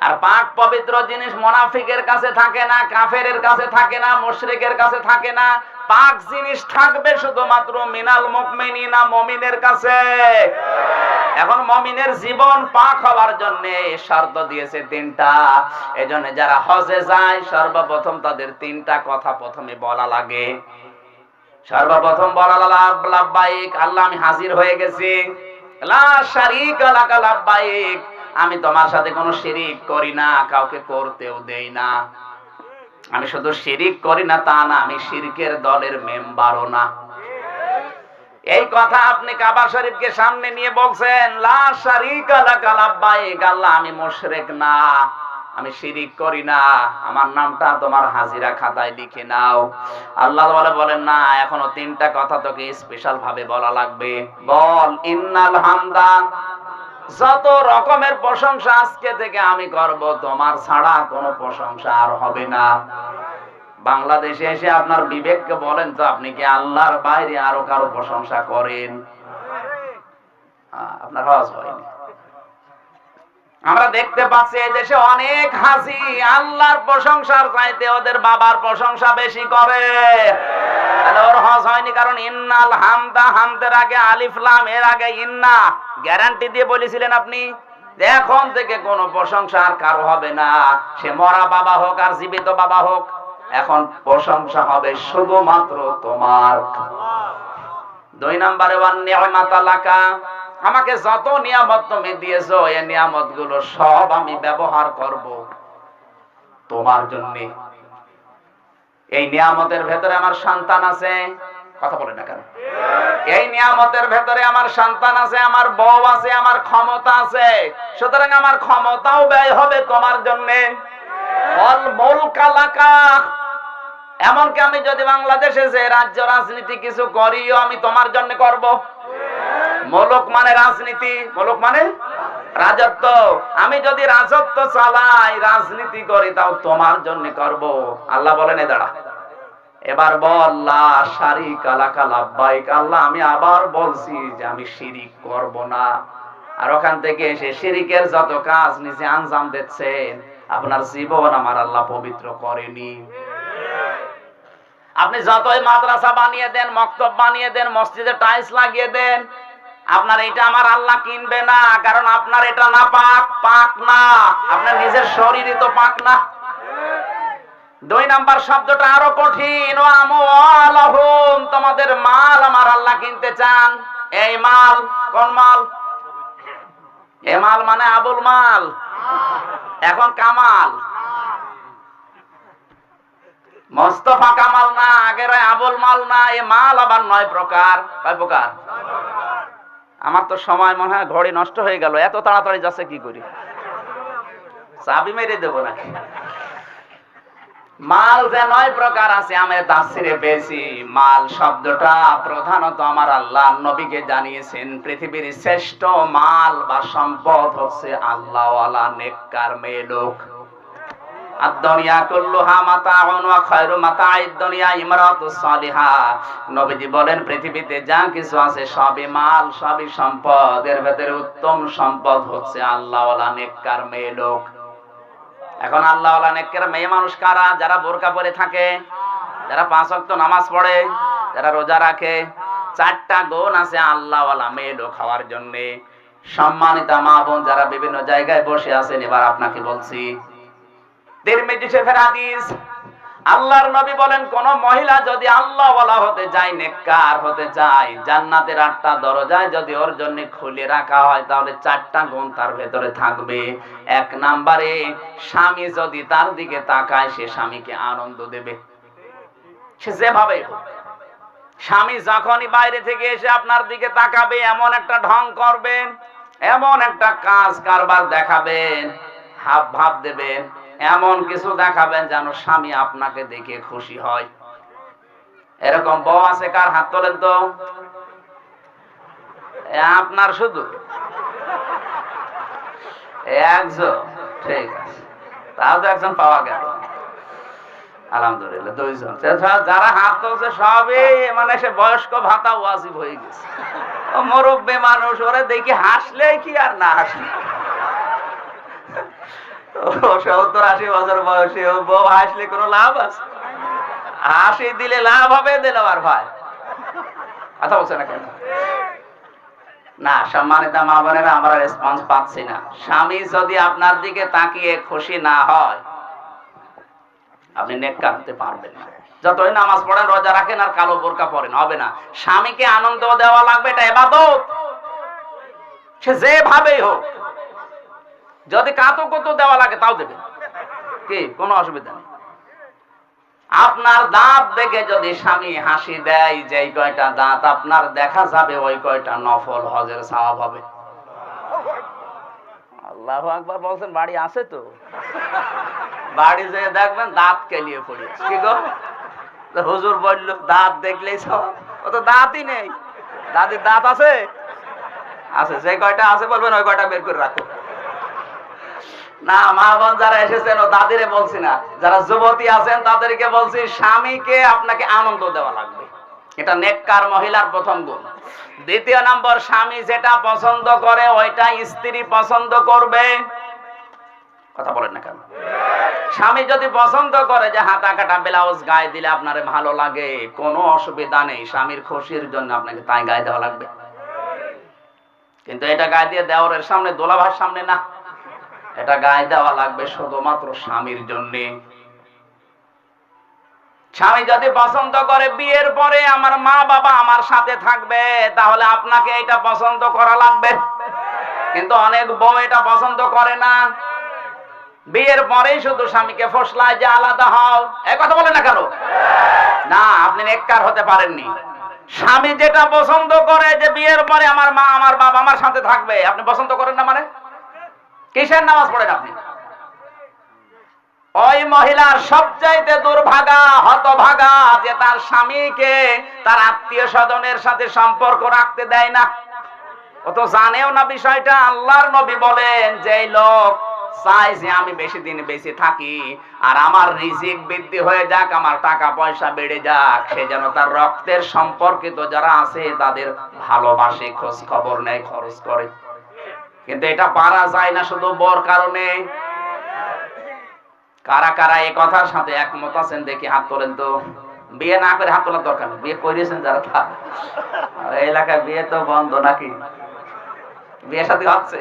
আর পাক পবিত্র জিনিস মুনাফিকের কাছে থাকে না, কাফেরের কাছে থাকে না, মুশরিকের কাছে থাকে না। পাক জিনিস থাকবে শুধুমাত্র মিনাল মুমিনিনা, মুমিনের কাছে। এখন মুমিনের জীবন পাক হওয়ার জন্য শর্ত দিয়েছে 3টা। এজন্য যারা হজে যায় সর্বপ্রথম তাদের 3টা কথা প্রথমে বলা লাগে। সর্বপ্রথম বলা লাব্বাইক, আল্লাহ আমি হাজির হয়ে গেছি। লা শারীকা লাকা লাব্বাইক, আমি তোমার সাথে কোনো শিরিক করি না, কাউকে করতেও দেই না। আমি শুধু শিরিক করি না তা না, আমি শিরকের দলের মেম্বারও না। এই কথা আপনি কাবা শরীফকে সামনে নিয়ে বলছেন, লা শারীকা লাকা লাব্বাইক, আল্লাহ আমি মুশরিক না, আমি শিরিক করি না, আমার নামটা তোমার হাজিরা খাতায় লিখে নাও। আল্লাহ বলেন না, এখনো তিনটা কথা তোকে স্পেশাল ভাবে বলা লাগবে। বল, ইন্নাল হামদা, যত রকমের প্রশংসা আজকে থেকে আমি করব, তোমার ছাড়া কোনো প্রশংসা আর হবে না। বাংলাদেশে এসে আপনার বিবেককে বলেন তো, আপনি কি আল্লাহর বাইরে আরো কারো প্রশংসা করেন? আপনার হজ হয়নি। আমরা দেখতে পাচ্ছি এই দেশে অনেক হাজি আল্লাহর প্রশংসার চাইতে ওদের বাবার প্রশংসা বেশি করে। তাহলে ওর হজ হয়নি, কারণ ইন্নাল হামদা, হামদের আগে আলিফ লাম, এর আগে ইন্না। গ্যারান্টি দিয়ে বলেছিলেন আপনি এখন থেকে কোনো প্রশংসা আর কারো হবে না, সে মরা বাবা হোক আর জীবিত বাবা হোক, এখন প্রশংসা হবে শুধুমাত্র তোমার। 2 নম্বরে ওয়ান নি'মাতা লাকা, আমাকে যত নিয়ামত তুমি দিয়েছো এই নিয়ামত গুলো সব আমি ব্যবহার করব তোমার জন্য। এই নিয়ামতের ভেতরে আমার সন্তান আছে, কথা বলে না কেন? এই নিয়ামতের ভেতরে আমার সন্তান আছে, আমার বউ আছে, আমার ক্ষমতা আছে, সুতরাং আমার ক্ষমতাও ব্যয় হবে তোমার জন্য। অল মুলকা লাকা, এমনকি আমি যদি বাংলাদেশে যে রাজ্য রাজনীতি কিছু করিও আমি তোমার জন্য করব। মুলক মানে রাজনীতি, মুলক মানে রাজত্ব। আমি যদি রাজত্ব চালাই, রাজনীতি করি, তাও তোমার জন্য করব। আল্লাহ বলেন, এ দাঁড়া, এবার বল লা শারীকা লাকা লাব্বাইক, আল্লাহ আমি আবার বলছি যে আমি শিরিক করব না। আর ওখান থেকে এসে শিরিকের যত কাজ নিজে আঞ্জাম দিচ্ছেন, আপনার জীবন আমার আল্লাহ পবিত্র করেনি। আপনি যতই মাদ্রাসা বানিয়ে দেন, মক্তব বানিয়ে দেন, মসজিদে টাইলস লাগিয়ে দেন, আপনার এটা আমার আল্লাহ কিনবে না, কারণ আপনার এটা না পাক, পাক না, আপনার নিজের শরীরই তো পাক না। 2 নাম্বার শব্দটা আরো কঠিন, ও আমওয়ালাহুম, তোমাদের মাল আমার আল্লাহ কিনতে চান। এই মাল কোন মাল? এই মাল মানে আবুল মাল, এখন কামাল, মোস্তফা কামাল না, আগের আবুল মাল না। এই মাল আবার 9 প্রকার। কয় প্রকার? আমার তো সময় মনে হয় ঘড়ি নষ্ট হয়ে গেল, এত তাড়াতাড়ি যাচ্ছে কি করি? চাবি মেরে দেবো নাকি? মাল যে 9 প্রকার আছে, আমি তাফসিরে পেয়েছি, মাল শব্দটা প্রধানত আমার আল্লাহ নবীকে জানিয়েছেন, পৃথিবীর শ্রেষ্ঠ মাল বা সম্পদ হচ্ছে আল্লাহওয়ালা নেককার মেয়ে লোক। আদ-দুনিয়া কুল্লুহা মাতাউন ওয়া খায়রু মাতা'id দুনিয়া ইমরাতুস সালিহা। নবীজি বলেন, পৃথিবীতে যা কিছু আছে সবই মাল, সবই সম্পদ, এর ভিতরে উত্তম সম্পদ হচ্ছে আল্লাহওয়ালা নেককার মেয়ে লোক। এখন আল্লাহওয়ালা নেককার মেয়ে মানুষ কারা? যারা বোরকা পরে থাকে, যারা 5 ওয়াক্ত নামাজ পড়ে, যারা রোজা রাখে। 4টা গুণ আছে আল্লাহওয়ালা মেয়ে লোক হওয়ার জন্য। সম্মানিতা মা বোন যারা বিভিন্ন জায়গায় বসে আছেন, এবার আপনাকে বলছি, তিরমিজি শরীফের হাদিস, আল্লাহর নবী বলেন, কোন মহিলা যদি আল্লাহওয়ালা হতে চায়, নেককার হতে চায়, জান্নাতের 8টা দরজায় যদি ওর জন্য খুলে রাখা হয়, তাহলে 4টা গুণ তার ভেতরে থাকবে। 1 নম্বরে, স্বামী যদি তার দিকে তাকায়, সে স্বামীকে আনন্দ দেবে, সে যেভাবে হোক। স্বামী যখনই বাইরে থেকে এসে আপনার দিকে তাকাবে, এমন একটা ঢং করবেন, এমন একটা কাজ কারবার দেখাবেন, হাব ভাব দেবেন, এমন কিছু দেখাবেন যেন স্বামী আপনাকে দেখে খুশি হয়। এরকম বউ আছে কার? হাত তোলেন তো। আপনার শুধু একজন, ঠিক আছে, তাও তো একজন পাওয়া গেল, আলহামদুলিল্লাহ। 2 জন। যারা হাত তুলছে সবই মানে সে বয়স্ক ভাতা ওয়াজিব হয়ে গেছে, ও মুরব্বি মানুষ, ওরে দেখি হাসলে কি আর না হাসলে। 70-80 বছর বয়সে বউ হাসলে কোনো লাভ আছে? হাসি দিলে লাভ হবে, দিলে আর ভাই কথা বলছে না কেন? না, সম্মানিতা মা বোনেরা, আমরা রেসপন্স পাচ্ছি না। স্বামী যদি আপনার দিকে তাকিয়ে খুশি না হয়, আপনি নেককার হতে পারবেন না। যতই নামাজ পড়েন, রোজা রাখেন আর কালো বোরকা পরেন, হবে না। স্বামীকে আনন্দ দেওয়া লাগবে, এটা ইবাদত, সে যেভাবেই হোক। যদি কাতো কত দেওয়া লাগে তাও দেবেন, কি কোনো অসুবিধা নেই। আপনার দাঁত দেখে যদি স্বামী হাসি দেয়, যে কয়টা দাঁত আপনার দেখা যাবে ওই কয়টা নফল হজের সওয়াব হবে। আল্লাহু আকবার বলছেন, বাড়ি আছে তো, বাড়ি যেয়ে দেখবেন দাঁত কেলিয়ে পড়িয়েছে। কি গো, হুজুর বলল দাঁত দেখলেই সওয়াব, ও তো দাঁতই নেই। দাদির দাঁত আছে? আছে, যে কয়টা আছে বলবেন ওই কয়টা বের করে রাখো। না, মা বোন যারা এসেছেন ও দাদিরে বলছি না, যারা যুবতী আছেন তাদেরকে বলছি, স্বামীকে আপনাকে আনন্দ দেওয়া লাগবে, এটা নেককার মহিলার প্রথম গুণ। দ্বিতীয় নম্বর, স্বামী যেটা পছন্দ করে ওইটা স্ত্রী পছন্দ করবে। কথা বলেন না কেন? স্বামী যদি পছন্দ করে যে হাতা কাটা ব্লাউজ গায়ে দিলে আপনারে ভালো লাগে, কোনো অসুবিধা নেই, স্বামীর খুশির জন্য আপনাকে তাই গায়ে দেওয়া লাগবে। কিন্তু এটা গায়ে দিয়ে দেওরের সামনে, দোলাভার সামনে না, এটা গায়ে দেওয়া লাগবে শুধুমাত্র স্বামীর জন্য। স্বামী যদি পছন্দ করে বিয়ের পরে আমার মা বাবা আমার সাথে থাকবে, তাহলে আপনাকে এটা পছন্দ করা লাগবে। কিন্তু অনেক বউ এটা পছন্দ করে না, বিয়ের পরেই শুধু স্বামীকে ফসলায় যে আলাদা হও। এই কথা বলে না কেন? না, আপনি নেককার হতে পারেননি। স্বামী যেটা পছন্দ করে যে বিয়ের পরে আমার মা আমার বাবা আমার সাথে থাকবে, আপনি পছন্দ করেন না মানে কিসের নামাজ পড়েন আপনি? ওই মহিলার সবচাইতে দুর্ভাগা, হতভাগা, যে তার স্বামীকে তার আত্মীয় স্বজনের সাথে সম্পর্ক রাখতে দেয় না। ও তো জানেও না বিষয়টা। আল্লাহর নবী বলেন, যে লোক চাই যে আমি বেশি দিন বেঁচে থাকি আর আমার রিজিক বৃদ্ধি হয়ে যাক, আমার টাকা পয়সা বেড়ে যাক, সে যেন তার রক্তের সম্পর্কিত যারা আছে তাদের ভালোবাসে, খোঁজ খবর নেয়, খরচ করে। কিন্তু এটা পারা যায় না শুধু বর কারণে। কারা কারা এই কথার সাথে একমত আছেন দেখি হাত তোলেন তো। বিয়ে না করে হাত তোলার দরকার নেই, বিয়ে করিয়েছেন যারা, এই এলাকায় বিয়ে তো বন্ধ নাকি? বিয়ে শাদী হচ্ছে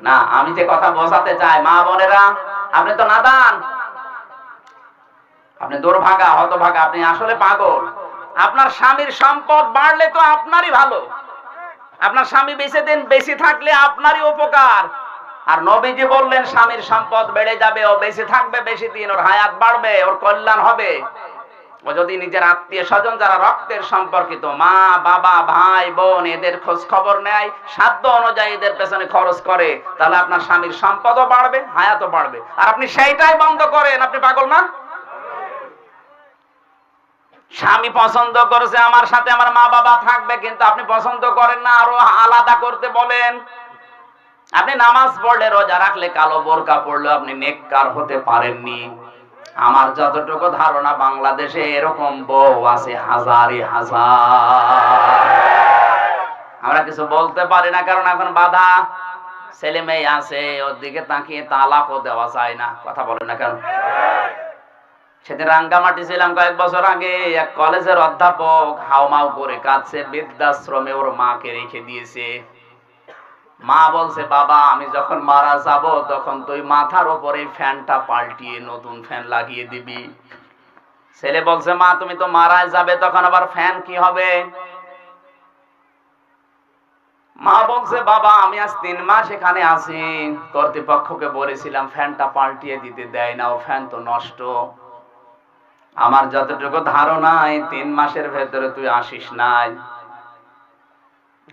না। আমি যে কথা বোঝাতে চাই, মা বোনেরা, আপনি তো নাদান, আপনি দুর্ভাগা, হতভাগা, আপনি আসলে পাগল। আপনার স্বামীর সম্পদ বাড়লে তো আপনারই ভালো, আপনার স্বামী বেঁচে দিন বেশি থাকলে আপনারই উপকার। আর নবীজি বললেন স্বামীর সম্পদ বেড়ে যাবে, ও বেঁচে থাকবে বেশি দিন, ওর হায়াত বাড়বে, ওর কল্যাণ হবে। ও যদি নিজের আত্মীয় স্বজন যারা রক্তের সম্পর্কিত, মা বাবা ভাই বোন, এদের খোঁজ খবর নেয়, সাধ্য অনুযায়ী এদের পেছনে খরচ করে, তাহলে আপনার স্বামীর সম্পদও বাড়বে, হায়াতও বাড়বে। আর আপনি সেইটাই বন্ধ করেন, আপনি পাগল না? স্বামী পছন্দ করেছে আমার সাথে আমার মা বাবা থাকবে, কিন্তু আপনি পছন্দ করেন না, আরো আলাদা করতে বলেন। আপনি নামাজ পড়লে, রোজা রাখলে, কালো বোরকা পড়লে আপনি নেককার হতে পারেননি। আমার যতটুকু ধারণা বাংলাদেশে এরকম বউ আছে হাজারে হাজার। আমরা কিছু বলতে পারি না, কারণ এখন বাধা। ছেলে মেয়ে আছে, ওর দিকে তাকিয়ে তালাকও দেওয়া যায় না। কথা বলেন না কেন? সেদিন রাঙ্গামাটি ছিলাম কয়েক বছর আগে, এক কলেজের অধ্যাপক হাউমাউ করে কাঁদছে, বৃদ্ধাশ্রমে ওর মাকে রেখে দিয়েছে। মা বলছে, বাবা আমি যখন মারা যাব তখন তুই মাথার উপরে ফ্যানটা পাল্টিয়ে নতুন ফ্যান লাগিয়ে দিবি। ছেলে বলছে, মা তুমি তো মারা যাবে, তখন আবার ফ্যান কি হবে? মা বলছে, বাবা আমি আজ 3 মাস এখানে আছি, কর্তৃপক্ষকে বলেছিলাম ফ্যানটা পাল্টিয়ে দিতে, দেয় না, ও ফ্যান তো নষ্ট। আমার যতটুকু ধারণা এই 3 মাসের ভেতরে তুই আসিস নাই।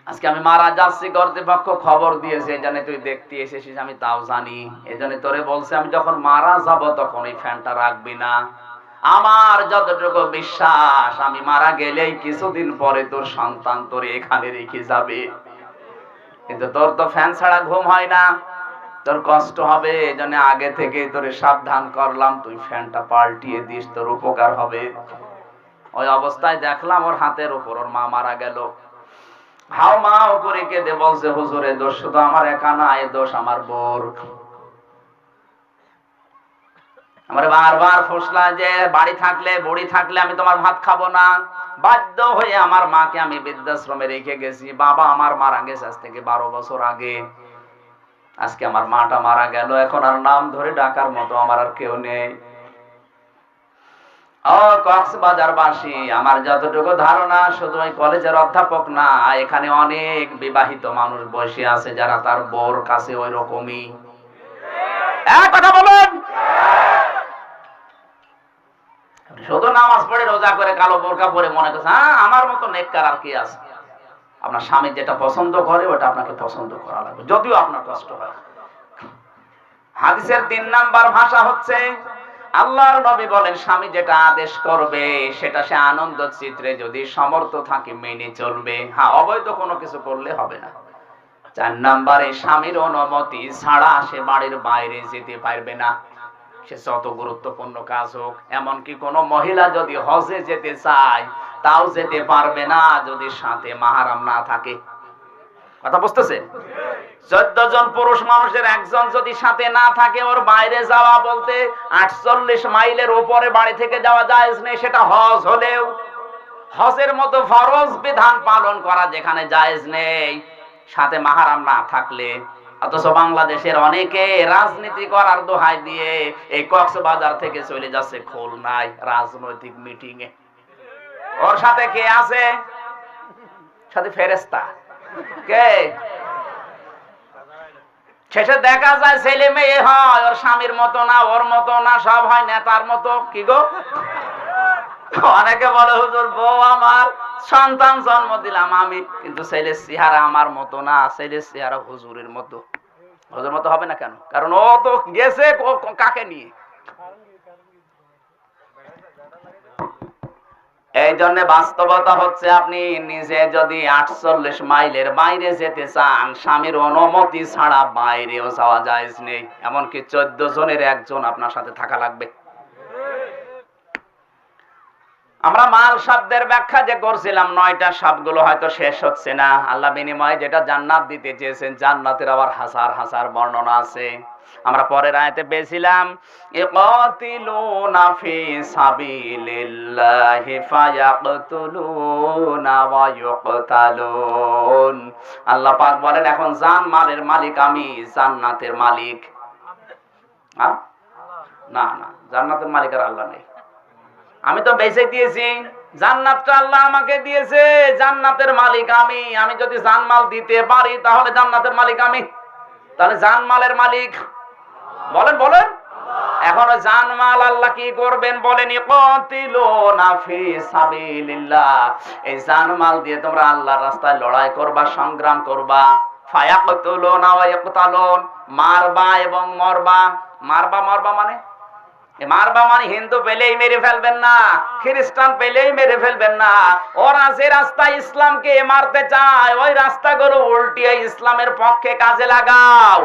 আজকে আমি মারা যাচ্ছি, কর্তৃপক্ষ খবর দিয়েছে, জানে তুই দেখতে এসেছিস, আমি তাও জানি, এজন্য তোরে বলছে আমি যখন মারা যাব তখন এই ফ্যানটা রাখবি না। আমার যতটুকু বিশ্বাস, আমি মারা গেলেই কিছুদিন পরে তোর সন্তান তোরে এখানে রেখে যাবে, কিন্তু তোর তো ফ্যান ছাড়া ঘুম হয় না, তোর কষ্ট হবে, এজন্য আগে থেকে তোরে সাবধান করলাম, তুই ফ্যানটা পাল্টিয়ে দিস, তোর উপকার হবে। ওই অবস্থায় দেখলাম ওর হাতের উপর ওর মা মারা গেল। হাও মা উপরে কেঁদে বলছে, হুজুর এ দোষ শুধু আমার একা না, এ দোষ আমার বোর। আমার বারবার ফসলা যে বাড়ি থাকলে বুড়ি থাকলে আমি তোমার ভাত খাবো না। বাধ্য হয়ে আমার মাকে আমি বৃদ্ধাশ্রমে রেখে গেছি। বাবা আমার মারা গেছে আজ থেকে 12 বছর আগে। আজকে আমার মাটা মারা গেল, এখন আর নাম ধরে ডাকার মতো আমার আর কেউ নেই। ও কক্সবাজারবাসী, আমার যতটুকু ধারণা শুধু ওই কলেজের অধ্যাপক না, এখানে অনেক বিবাহিত মানুষ বসে আছে যারা তার বউর কাছে ওই রকমই। এক কথা বলেন, শুধু নামাজ পড়ে রোজা করে কালো বোরকা পরে মনে করছে হ্যাঁ আমার মতো নেককার আর কি আছে। আপনার স্বামী যেটা পছন্দ করে ওটা আপনাকে পছন্দ করা লাগবে, যদিও আপনার কষ্ট হয়। হাদিসের ৩ নাম্বার ভাষা হচ্ছে আল্লাহর নবী বলেন স্বামী যেটা আদেশ করবে সেটা সে আনন্দ চিত্রে যদি সমর্থ থাকে মেনে চলবে। হ্যাঁ, অবৈধ কোনো কিছু করলে হবে না। ৪ নাম্বারে স্বামীর অনুমতি ছাড়া সে বাড়ির বাইরে যেতে পারবে না, সে যত গুরুত্বপূর্ণ কাজ হোক। এমনকি কোনো মহিলা যদি হজে যেতে চায় তাও যেতে পারবে না যদি সাথে মাহরাম না থাকে। কথা বুঝতেছেন? 14 জন পুরুষ মানুষের একজন যদি সাথে না থাকে, ওর বাইরে যাওয়া বলতে 48 মাইলের উপরে বাড়ি থেকে যাওয়া জায়েজ নেই। সেটা হজ হলেও হজের মতো ফরজ বিধান পালন করা যেখানে জায়েজ নেই, সাথে মাহরাম না থাকলে। অথচ বাংলাদেশের অনেকে রাজনীতি করার দোহাই দিয়ে এই কক্সবাজার থেকে চলে যাচ্ছে খুলনায় রাজনৈতিক মিটিং এ। ওর সাথে কে আছে? সাথে ফেরেশতা। কে? শেষে দেখা যায় ছেলে মেয়ে হয় ওর স্বামীর মতো না, ওর মতো না, সব হয় নেতার মতো। কি গো, অনেকে বলে হুজুর বউ আমার, সন্তান জন্ম দিলাম আমি, কিন্তু ছেলের চেহারা আমার মতো না, ছেলের চেহারা হুজুরের মতো। হুজুর মতো হবে না কেন? কারণ ও তো গেছে কাকে নিয়ে। এই জন্য বাস্তবতা হচ্ছে আপনি নিজে যদি 48 মাইলের বাইরে যেতে চান, স্বামীর অনুমতি ছাড়া বাইরেও যাওয়া জায়েজ নেই। এমনকি 14 জনের একজন আপনার সাথে থাকা লাগবে। আমরা মাল শব্দের ব্যাখ্যা যে করছিলাম, 9টা শব্দগুলো হয়তো শেষ হচ্ছে না। আল্লাহ বিনিময়ে যেটা জান্নাত দিতে চেয়েছেন, জান্নাতের আবার হাজার হাজার বর্ণনা আছে। আমরা পরের আয়াতে পেয়েছিলাম ইকাতিলুনা ফি সাবিলিল্লাহি ফায়াকতুলুনা ওয়া ইউকতালুন। আল্লাহ পাক বলেন এখন জানমালের মালিক আমি, জান্নাতের মালিক না, না, জান্নাতের মালিক আর আল্লাহ নেই। আমি তো বেঁচে দিয়েছি, জান্নাতটা আল্লাহ আমাকে দিয়েছে, জান্নাতের মালিক আমি। আমি যদি জানমাল দিতে পারি তাহলে জান্নাতের মালিক আমি। তাহলে জানমালের মালিক বলেন বলেন। এখন জানমাল আল্লাহ কি করবেন বলেন, ইকাতিলুনা ফি সাবিলিল্লাহ। এই জানমাল দিয়ে তোমরা আল্লাহর রাস্তায় লড়াই করবা, সংগ্রাম করবা। ফায়াকতুলুনা ওয়া ইকতালুন, মারবা এবং মরবা। মারবা মানে মারবা মানে হিন্দু পেলেই মেরে ফেলবেন না, খ্রিস্টান পেলেই মেরে ফেলবেন না। ওরা যে রাস্তায় ইসলামকে মারতে চায় ওই রাস্তাগুলো উল্টিয়ে ইসলামের পক্ষে কাজে লাগাও।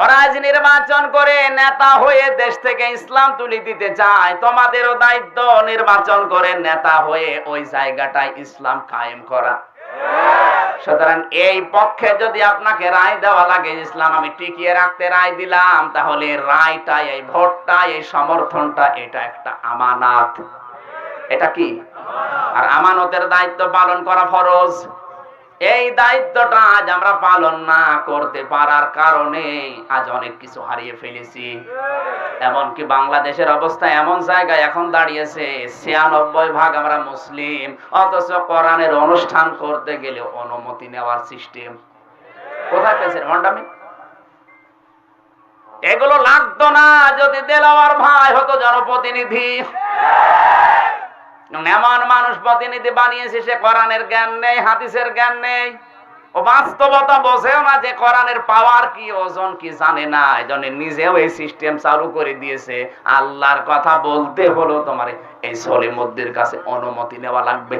ওরা আজ নির্বাচন করে নেতা হয়ে দেশ থেকে ইসলাম তুলে দিতে চায়, তোমাদেরও দায়িত্ব নির্বাচন করে নেতা হয়ে ওই জায়গাটায় ইসলাম কায়েম করা। সুতরাং এই পক্ষে যদি আপনাকে রায় দেওয়া লাগে, ইসলাম আমি টিকিয়ে রাখতে রায় দিলাম, তাহলে রায়টা, এই ভোটটা, এই সমর্থনটা, এটা একটা আমানত। এটা কি? আর আমানতের দায়িত্ব পালন করা ফরজ। এই দায়িত্বটা আজ আমরা পালন না করতে পারার কারণে আজ অনেক কিছু হারিয়ে ফেলেছি। এমনকি বাংলাদেশের অবস্থা এমন জায়গায় এখন দাঁড়িয়েছে, 96% আমরা মুসলিম, অথচ কোরআনের অনুষ্ঠান করতে গেলে অনুমতি নেওয়ার সিস্টেম কোথায় পেয়েছেন? ভণ্ডামি। এগুলো লাগতো না যদি দেলাওয়ার ভাই হতো জনপ্রতিনিধি। এমন মানুষ প্রতিনিধি বানিয়েছে, সে কোরআনের জ্ঞান নেই, হাদিসের জ্ঞান নেই, ও বাস্তবতা বোঝেও না যে কোরআনের পাওয়ার কি, ওজন কি জানে না। এজন্য নিজেও এই সিস্টেম চালু করে দিয়েছে। আল্লাহর কথা বলতে হলো তোমার এই সলিমুদ্দির কাছে অনুমতি নেওয়া লাগবে।